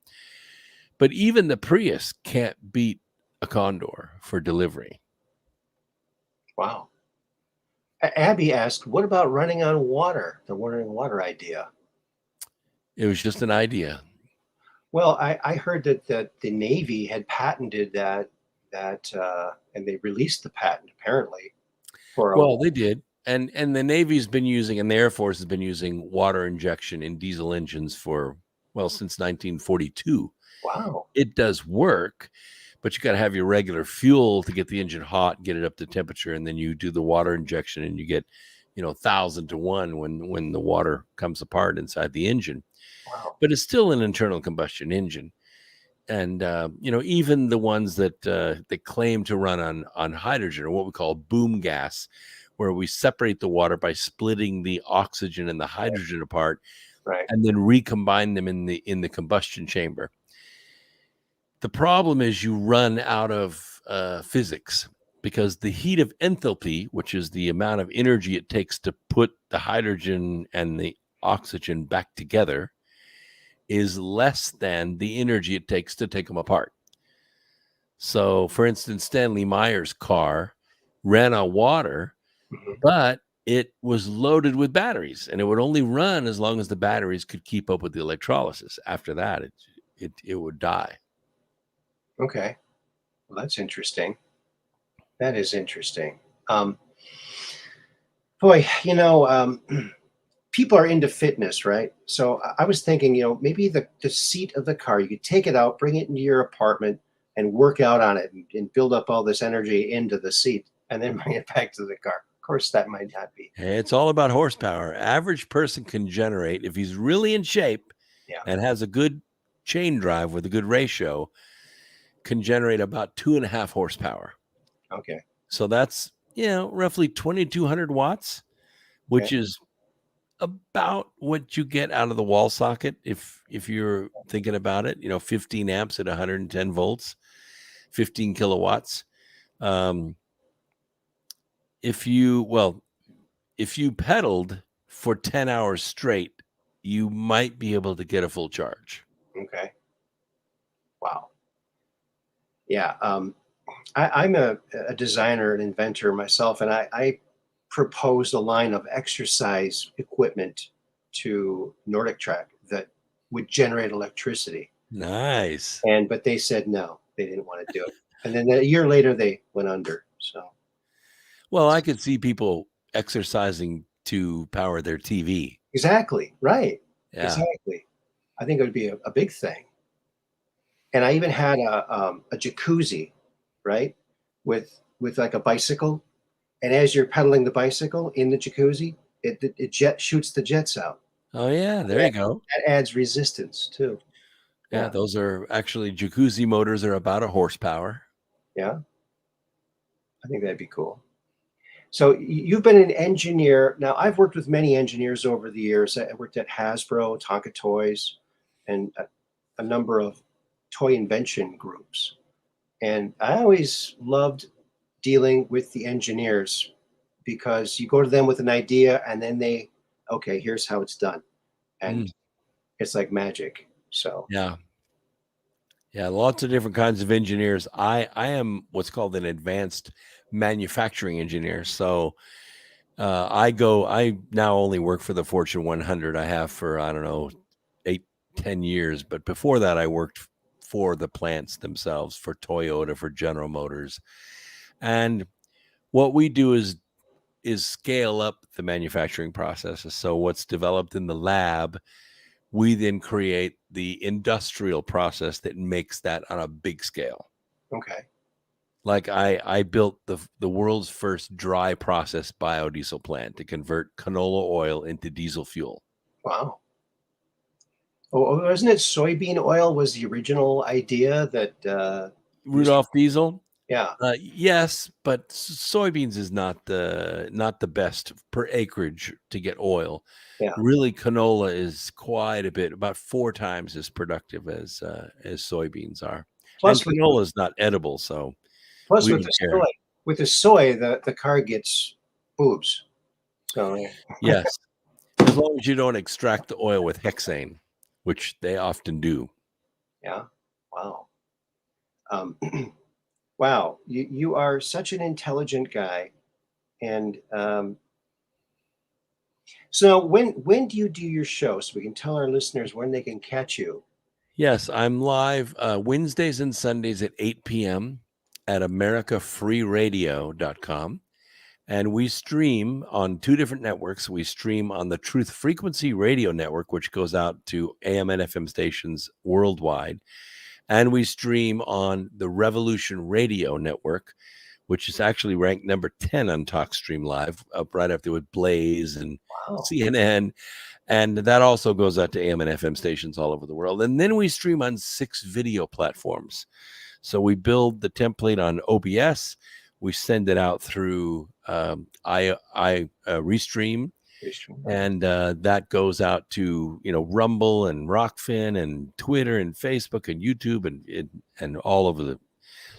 But even the Prius can't beat a Condor for delivery.
Wow. Abby asked, "What about running on water? The running water idea."
It was just an idea.
Well, I heard that the Navy had patented that and they released the patent apparently for a
Well, they did. And the Navy's been using, and the Air Force has been using water injection in diesel engines for, well, since 1942.
wow.
It does work, but you got to have your regular fuel to get the engine hot, get it up to temperature, and then you do the water injection, and you get, 1,000 to 1 when the water comes apart inside the engine.
Wow.
But it's still an internal combustion engine, and even the ones that claim to run on hydrogen, or what we call boom gas, where we separate the water by splitting the oxygen and the hydrogen apart,
Right.
and then recombine them in the combustion chamber. The problem is you run out of physics, because the heat of enthalpy, which is the amount of energy it takes to put the hydrogen and the oxygen back together, is less than the energy it takes to take them apart. So, for instance, Stanley Meyer's car ran on water,
Mhm.
but it was loaded with batteries, and it would only run as long as the batteries could keep up with the electrolysis. After that, it would die.
Okay. Well, that's interesting. That is interesting. Um, boy, people are into fitness, right? So I was thinking, maybe the seat of the car, you could take it out, bring it into your apartment, and work out on it and build up all this energy into the seat, and then bring it back to the car. Of course, that might not be.
It's all about horsepower. Average person can generate, if he's really in shape
Yeah.
and has a good chain drive with a good ratio, can generate about 2.5 horsepower.
Okay.
So that's, roughly 2,200 watts,
Okay.
which is about what you get out of the wall socket. If you're thinking about it, 15 amps at 110 volts, 15 kilowatts. Um, if you pedaled for 10 hours straight, you might be able to get a full charge.
Okay. Wow. Yeah. I'm a designer and inventor myself, and I proposed a line of exercise equipment to Nordic Track that would generate electricity.
Nice.
But they said no, they didn't want to do it. And then a year later, they went under.
Well, I could see people exercising to power their TV.
Exactly. Right.
Yeah.
Exactly. I think it would be a big thing. And I even had a jacuzzi, right, with like a bicycle. And as you're pedaling the bicycle in the jacuzzi, it jet shoots the jets out.
Oh yeah, there
Yeah,
you go.
that adds resistance too.
Yeah,
Yeah,
those are actually jacuzzi motors are about a horsepower.
yeah. I think that'd be cool. So you've been an engineer. Now I've worked with many engineers over the years. I worked at Hasbro, Tonka Toys, and a number of toy invention groups. And I always loved dealing with the engineers because you go to them with an idea and then they, okay, here's how it's done.
Mm,
And it's like magic. So,
yeah. Yeah, lots of different kinds of engineers. I am what's called an advanced manufacturing engineer. So I now only work for the Fortune 100. I have for, I don't know, 8, 10 years. But before that, I worked for the plants themselves, for Toyota, for General Motors. And what we do is scale up the manufacturing processes. So what's developed in the lab, we then create the industrial process that makes that on a big scale.
okay.
Like I built the world's first dry process biodiesel plant to convert canola oil into diesel fuel.
Wow. Oh, wasn't it soybean oil was the original idea that, Mr.
Rudolph Diesel?
Yeah,
Yes, but soybeans is not the best per acreage to get oil.
yeah.
Really, canola is quite a bit, about 4 times as productive as soybeans are. And
Plus with
canola is not edible, so
plus
we
with
don't
the
care.
soy, the car gets boobs. So yeah.
Yes, as long as you don't extract the oil with hexane, which they often do.
Yeah. Wow. Um, wow. You are such an intelligent guy. And so when do you do your show so we can tell our listeners when they can catch you?
Yes, I'm live Wednesdays and Sundays at 8 p.m. at americafreeradio.com. And we stream on 2 different networks. We stream on the Truth Frequency Radio Network, which goes out to AM and FM stations worldwide. And we stream on the Revolution Radio Network, which is actually ranked number 10 on TalkStream Live, up right up there with Blaze and
Wow.
CNN. And that also goes out to AM and FM stations all over the world. And then we stream on 6 video platforms. So we build the template on OBS. We send it out through Restream, and that goes out to Rumble and Rockfin and Twitter and Facebook and YouTube and all over the.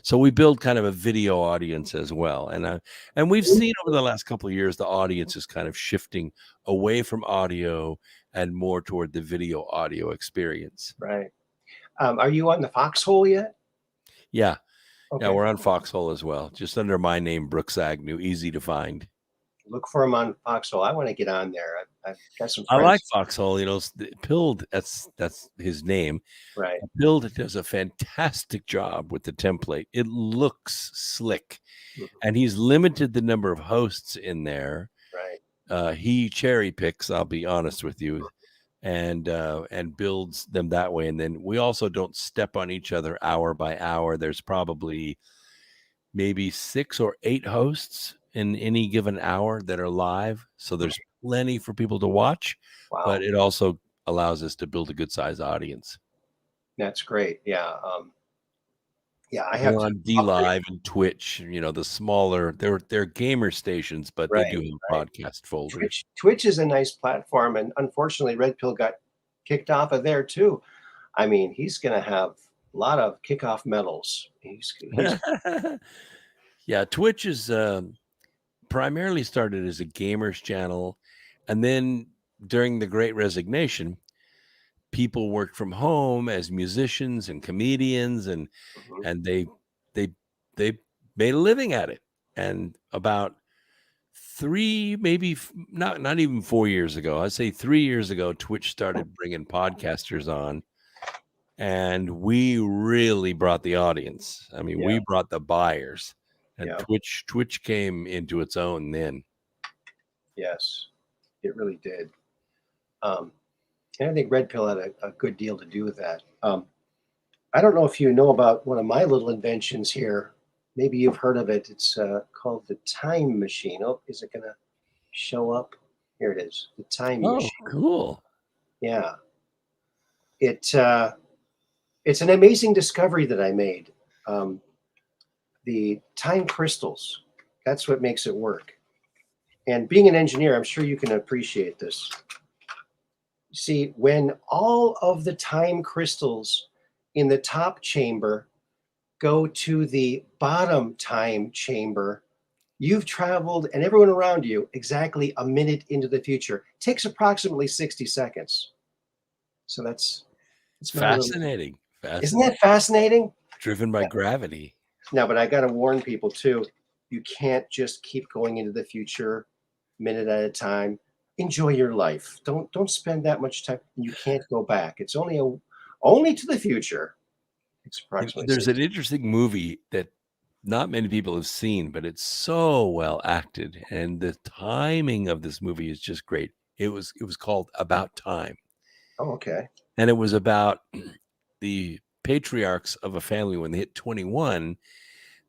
So we build kind of a video audience as well, and we've seen over the last couple of years the audience is kind of shifting away from audio and more toward the video audio experience.
Right. Are you on the Foxhole yet?
Yeah,
Okay.
we're on Foxhole as well, just under my name, Brooks Agnew, easy to find.
Look for him on Foxhole. I want to get on there. I've got some
I
friends.
like Foxhole. Pilled, that's his name.
Right.
Pilled does a fantastic job with the template. It looks slick, and he's limited the number of hosts in there.
Right.
He cherry picks. I'll be honest with you, and builds them that way. And then we also don't step on each other hour by hour. There's probably maybe 6 or 8 hosts in any given hour that are live. So there's plenty for people to watch,
Wow.
but it also allows us to build a good size audience.
That's great. Yeah. Yeah, I have
We're
to
on D Live and Twitch, the smaller, they're gamer stations, but they do have podcast folders.
Twitch is a nice platform, and unfortunately Red Pill got kicked off of there too. I mean, he's gonna have a lot of kickoff medals. He's
Yeah, Twitch is primarily started as a gamers channel, and then during the Great Resignation, people worked from home as musicians and comedians, and they they made a living at it. And about 3, maybe not even 4 years ago, I'd say 3 years ago, Twitch started bringing podcasters on, and we really brought the audience. I mean, we brought the buyers, and Twitch came into its own then.
Yes, it really did. And I think red pill had a good deal to do with that. I don't know if you know about one of my little inventions here. Maybe you've heard of it. It's called the time machine. Oh, is it going to show up? Here it is, the time
Oh,
machine.
cool.
Yeah. It's an amazing discovery that I made. The time crystals, that's what makes it work. And being an engineer, I'm sure you can appreciate this. See, when all of the time crystals in the top chamber go to the bottom time chamber, you've traveled, and everyone around you, exactly a minute into the future. It takes approximately 60 seconds. So that's my little.
Fascinating.
Isn't that fascinating?
Driven by gravity.
No, but I got to warn people too. You can't just keep going into the future, minute at a time. Enjoy your life. Don't spend that much time. You can't go back. It's only to the future. It's approximately
There's an
60.
interesting movie that not many people have seen, but it's so well acted, and the timing of this movie is just great. It was called About Time,
Oh, okay.
and it was about the patriarchs of a family. When they hit 21,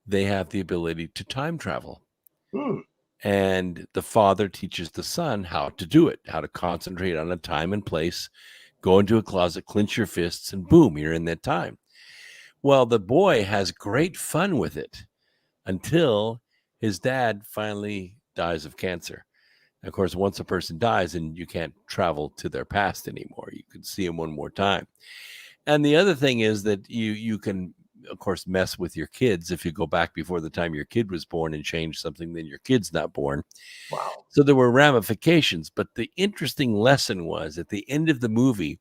they have the ability to time travel.
Hmm.
And the father teaches the son how to do it, how to concentrate on a time and place, go into a closet, clench your fists, and boom, you're in that time. Well, the boy has great fun with it until his dad finally dies of cancer. Of course, once a person dies, and you can't travel to their past anymore, you can see them one more time. And the other thing is that you can, of course, mess with your kids if you go back before the time your kid was born and change something, then your kid's not born.
Wow.
So there were ramifications. But the interesting lesson was at the end of the movie,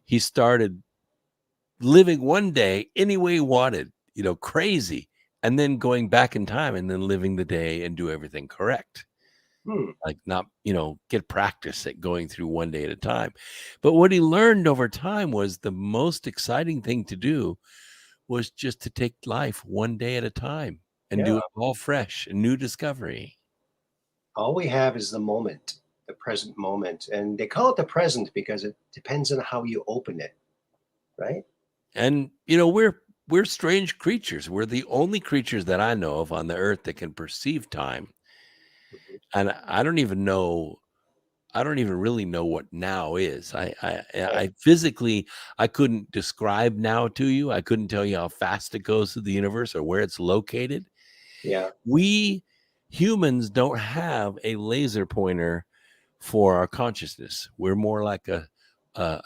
he started living one day any way he wanted, crazy, and then going back in time and then living the day and do everything correct.
Hmm.
Like not, get practice at going through one day at a time. But what he learned over time was the most exciting thing to do was just to take life one day at a time and do
Yeah.
it all fresh, a new discovery.
All we have is the moment, the present moment. And they call it the present because it depends on how you open it, right?
And we're strange creatures. We're the only creatures that I know of on the earth that can perceive time.
Mhm.
And I don't even really know what now is.
Right.
I physically, I couldn't describe now to you. I couldn't tell you how fast it goes through the universe or where it's located.
Yeah.
We humans don't have a laser pointer for our consciousness. We're more like a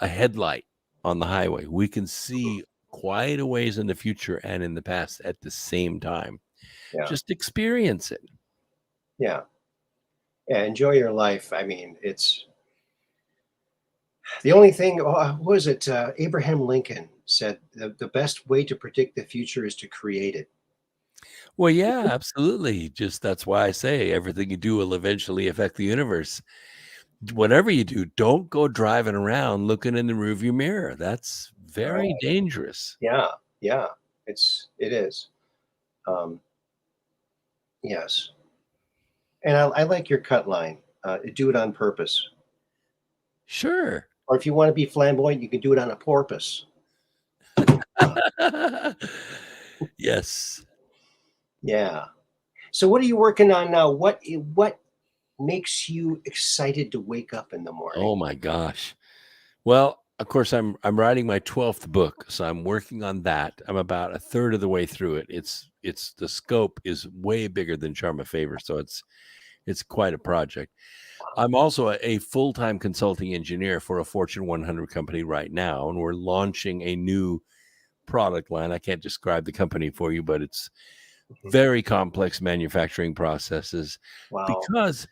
headlight on the highway. We can see quite a ways in the future and in the past at the same time.
Yeah.
Just experience it.
Yeah. Yeah. Enjoy your life. I mean, it's the only thing. What was it? Abraham Lincoln said the best way to predict the future is to create it.
Well, yeah, absolutely. Just that's why I say everything you do will eventually affect the universe. Whatever you do, don't go driving around looking in the rearview mirror. That's very
Right.
dangerous.
Yeah. Yeah. It is. Um, yes. And I like your cut line. Do it on purpose.
Sure.
Or if you want to be flamboyant, you can do it on a porpoise.
Yes.
Yeah. So what are you working on now? What makes you excited to wake up in the morning?
Oh my gosh. Well, of course, I'm writing my 12th book, so I'm working on that. I'm about a third of the way through it. It's the scope is way bigger than Charm of Favor, so it's quite a project. I'm also a full-time consulting engineer for a Fortune 100 company right now, and we're launching a new product line. I can't describe the company for you, but it's
Mhm.
very complex manufacturing processes
Wow.
because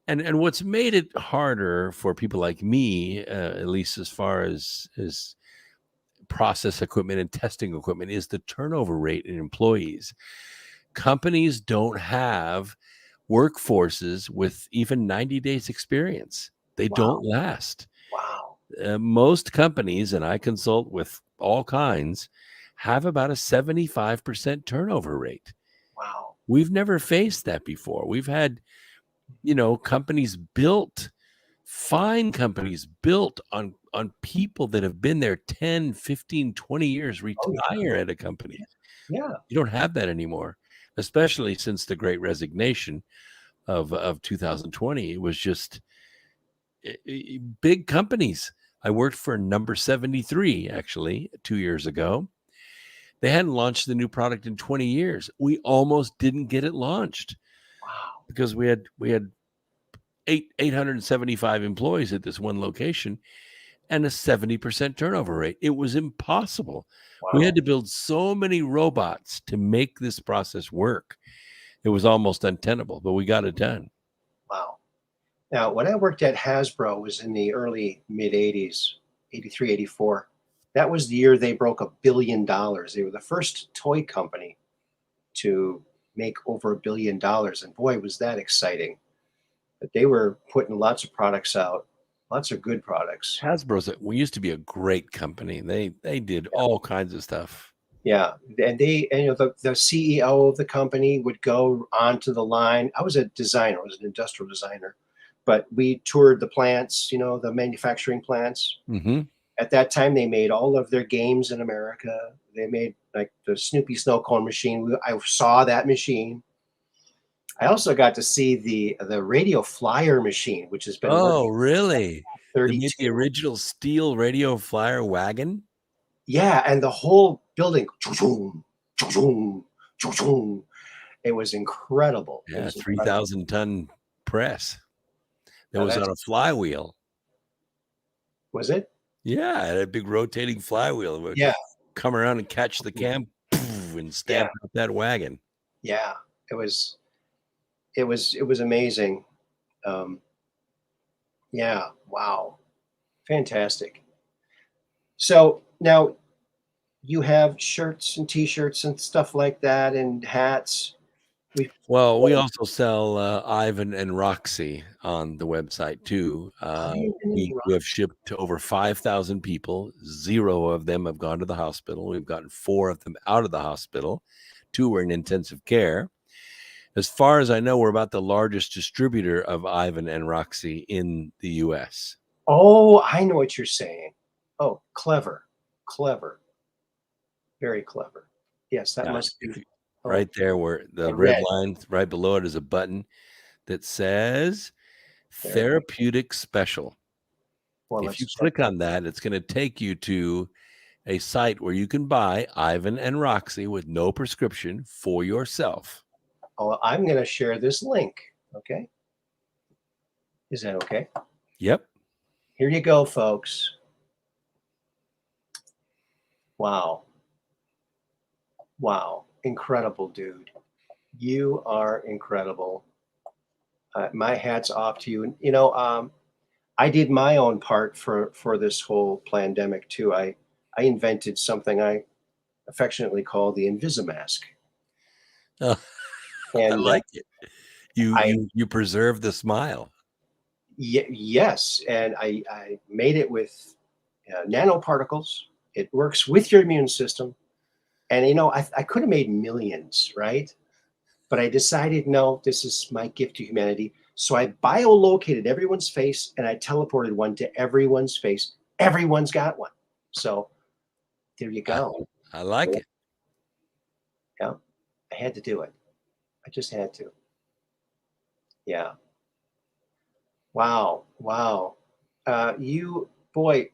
and what's made it harder for people like me, at least as far as process equipment and testing equipment, is the turnover rate in employees. Companies don't have workforces with even 90 days experience. They
Wow.
don't last.
Wow.
Most companies, and I consult with all kinds, have about a 75% turnover rate.
Wow.
We've never faced that before. We've had, companies built fine companies built on people that have been there 10, 15, 20 years
Oh,
retire at a company.
yeah.
You don't have that anymore, especially since the Great Resignation of 2020. It was just big companies. I worked for number 73 actually 2 years ago. They hadn't launched the new product in 20 years. We almost didn't get it launched
Wow.
because we had 875 employees at this one location and a 70% turnover rate. It was impossible. We
Wow.
had to build so many robots to make this process work. It was almost untenable, but we got it done.
Wow. Now, when I worked at Hasbro was in the early mid 80s, 83, 84. That was the year they broke $1 billion. They were the first toy company to make over $1 billion. And boy, was that exciting. But they were putting lots of products out, lots of good products.
We used to be a great company. They did all kinds of stuff.
Yeah. And the CEO of the company would go onto the line. I was a designer, I was an industrial designer, but we toured the plants, the manufacturing plants.
Mm-hmm.
At that time, they made all of their games in America. They made like the Snoopy snow cone machine. I saw that machine. I also got to see the radio flyer machine, which has been
Oh,
working
really? They made the
32.
original steel radio flyer wagon?
Yeah, and the whole building, choo-choom, choo-choom, choo-choom. It was incredible. It
Yeah,
was incredible.
3,000-ton press. That
Now
was on
that's
a flywheel.
was it?
Yeah, it had a big rotating flywheel. It would
Yeah,
come around and catch the cam poof, and stamp up that wagon.
yeah. It was amazing. Um, yeah, wow, fantastic. So now you have shirts and T-shirts and stuff like that, and hats. We
Well, we also sell Ivan and Roxy on the website too. We have shipped to over 5,000 people. 0 of them have gone to the hospital. We've gotten 4 of them out of the hospital. 2 were in intensive care. As far as I know, we're about the largest distributor of Ivan and Roxy in the U.S.
Oh, I know what you're saying. Oh, clever, clever, very clever. Yes, that
Yeah,
must be. Oh,
right there where the
I
red
read.
line right below it is a button that says
There.
Therapeutic Special.
Well,
If you
let's check.
click on that, it's going to take you to a site where you can buy Ivan and Roxy with no prescription for yourself.
Oh, I'm going to share this link. Okay. Is that okay?
Yep.
Here you go, folks. Wow. Wow. Incredible, dude. You are incredible. My hat's off to you. I did my own part for this whole pandemic too. I invented something I affectionately call the Invisa Mask.
I
And
like it.
I
You preserve the smile.
yes, and I made it with nanoparticles. It works with your immune system. And I could have made millions, right? But I decided, no, this is my gift to humanity. So I biolocated everyone's face and I teleported one to everyone's face. Everyone's got one. So there you go.
I like it.
Yeah. I had to do it. I just had to. Yeah. Wow. Wow. Boy,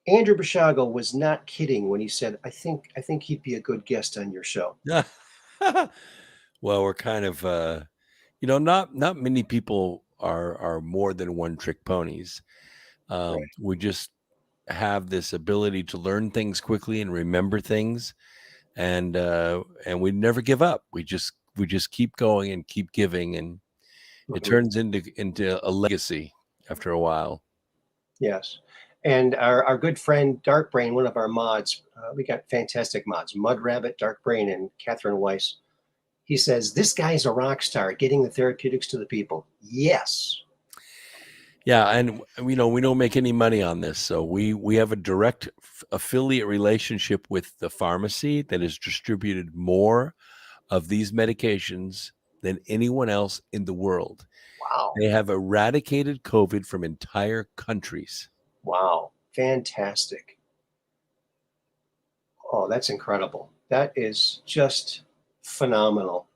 Andrew Bashago was not kidding when he said, I think he'd be a good guest on your show.
Well, we're kind of not many people are more than one trick ponies.
Right.
We just have this ability to learn things quickly and remember things, and we never give up. We just keep going and keep giving, and it
Mhm.
turns into a legacy after a while.
Yes. And our good friend Dark Brain, one of our mods, we got fantastic mods, Mud Rabbit, Dark Brain, and Catherine Weiss. He says, this guy's a rock star getting the therapeutics to the people. Yes.
Yeah, and we don't make any money on this, so we have a direct affiliate relationship with the pharmacy that has distributed more of these medications than anyone else in the world.
Wow.
They have eradicated COVID from entire countries.
Wow. Fantastic. Oh, that's incredible. That is just phenomenal.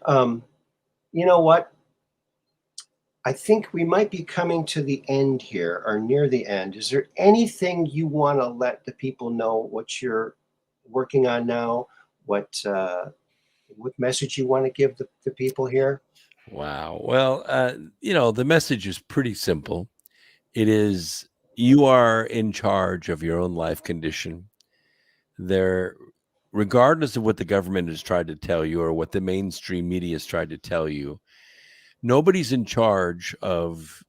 You know what? I think we might be coming to the end here or near the end. Is there anything you want to let the people know what you're working on now? What message you want to give the people here?
Wow. Well, the message is pretty simple. It is you are in charge of your own life condition. There, regardless of what the government has tried to tell you or what the mainstream media has tried to tell you, nobody's in charge of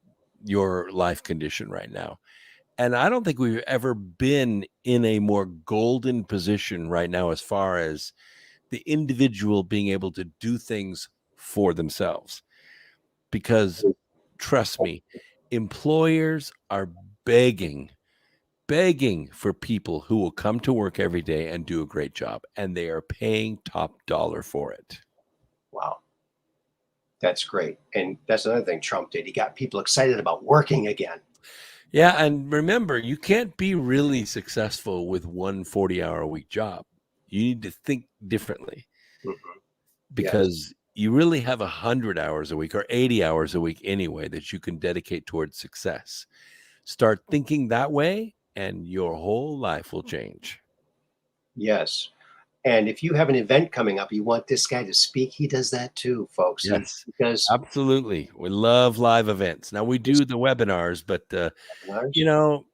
your life condition right now. And I don't think we've ever been in a more golden position right now as far as the individual being able to do things for themselves. Because trust me, employers are begging for people who will come to work every day and do a great job, and they are paying top dollar for it.
Wow. That's great. And that's another thing Trump did. He got people excited about working again.
Yeah, and remember, you can't be really successful with one 40-hour-a-week job. You need to think differently
Mhm.
because you really have 100 hours a week or 80 hours a week anyway that you can dedicate towards success. Start thinking that way, and your whole life will change.
Yes. And if you have an event coming up, you want this guy to speak, he does that too, folks.
Yes,
He does
absolutely. We love live events. Now we do the webinars, but
webinars.
you know,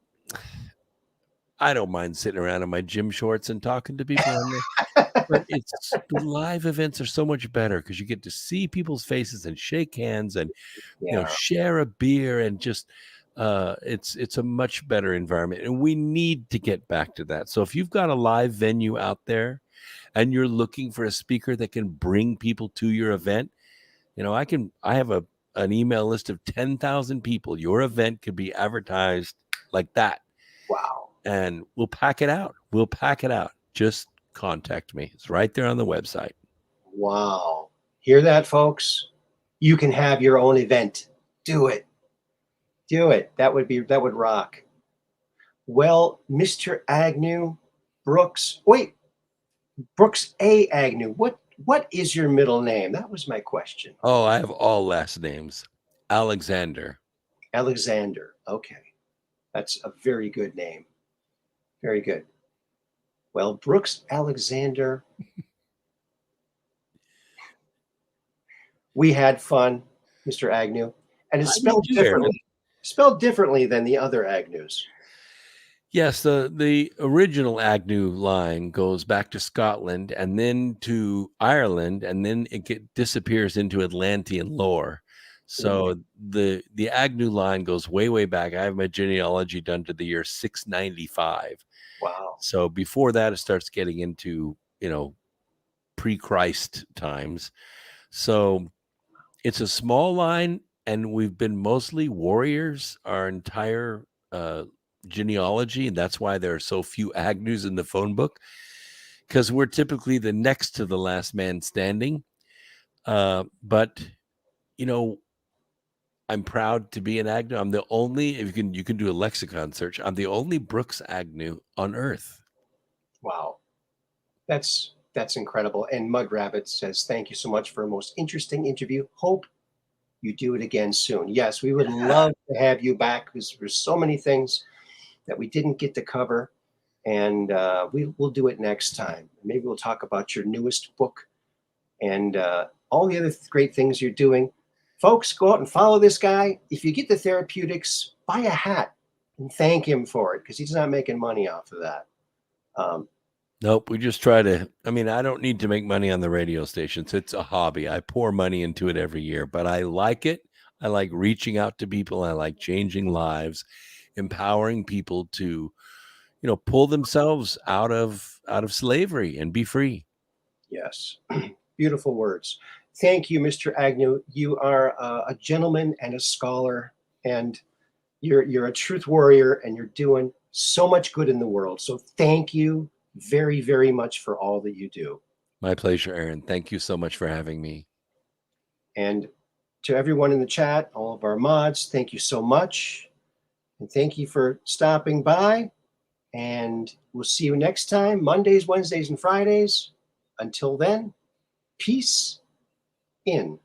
I don't mind sitting around in my gym shorts and talking to people on there. But the live events are so much better because you get to see people's faces and shake hands and
Yeah.
share a beer and just it's a much better environment, and we need to get back to that. So if you've got a live venue out there and you're looking for a speaker that can bring people to your event, I have an email list of 10,000 people. Your event could be advertised like that.
Wow.
And we'll pack it out. Just contact me. It's right there on the website.
Wow. Hear that, folks? You can have your own event. Do it. Do it. That would rock. Well, Mr. Agnew, Brooks A. Agnew. What is your middle name? That was my question.
Oh, I have all last names. Alexander.
Alexander. Okay. That's a very good name. Very good. Well, Brooks Alexander, we had fun, Mr. Agnew, and it's
I did
spelled
too, Aaron.
differently than the other Agnews.
Yes, the original Agnew line goes back to Scotland and then to Ireland, and then it disappears into Atlantean lore. So the Agnew line goes way back. I have my genealogy done to the year 695.
Wow.
So before that, it starts getting into pre-Christ times. So it's a small line, and we've been mostly warriors our entire genealogy, and that's why there are so few Agnews in the phone book, because we're typically the next to the last man standing. But I'm proud to be an Agnew. I'm the only, if you can do a lexicon search, I'm the only Brooks Agnew on earth.
Wow. That's incredible. And Mud Rabbit says, thank you so much for a most interesting interview. Hope you do it again soon. Yes, we would love to have you back because there's so many things that we didn't get to cover. And we'll do it next time. Maybe we'll talk about your newest book and all the other great things you're doing. Folks, go out and follow this guy. If you get the therapeutics, buy a hat and thank him for it because he's not making money off of that.
Nope, we just try to. I mean, I don't need to make money on the radio stations. It's a hobby. I pour money into it every year, but I like it. I like reaching out to people. I like changing lives, empowering people to, pull themselves out of slavery and be free.
Yes, beautiful words. Thank you, Mr. Agnew. You are a gentleman and a scholar, and you're a truth warrior, and you're doing so much good in the world. So thank you very, very much for all that you do.
My pleasure, Aaron. Thank you so much for having me.
And to everyone in the chat, all of our mods, thank you so much. And thank you for stopping by. And we'll see you next time, Mondays, Wednesdays, and Fridays. Until then, peace in.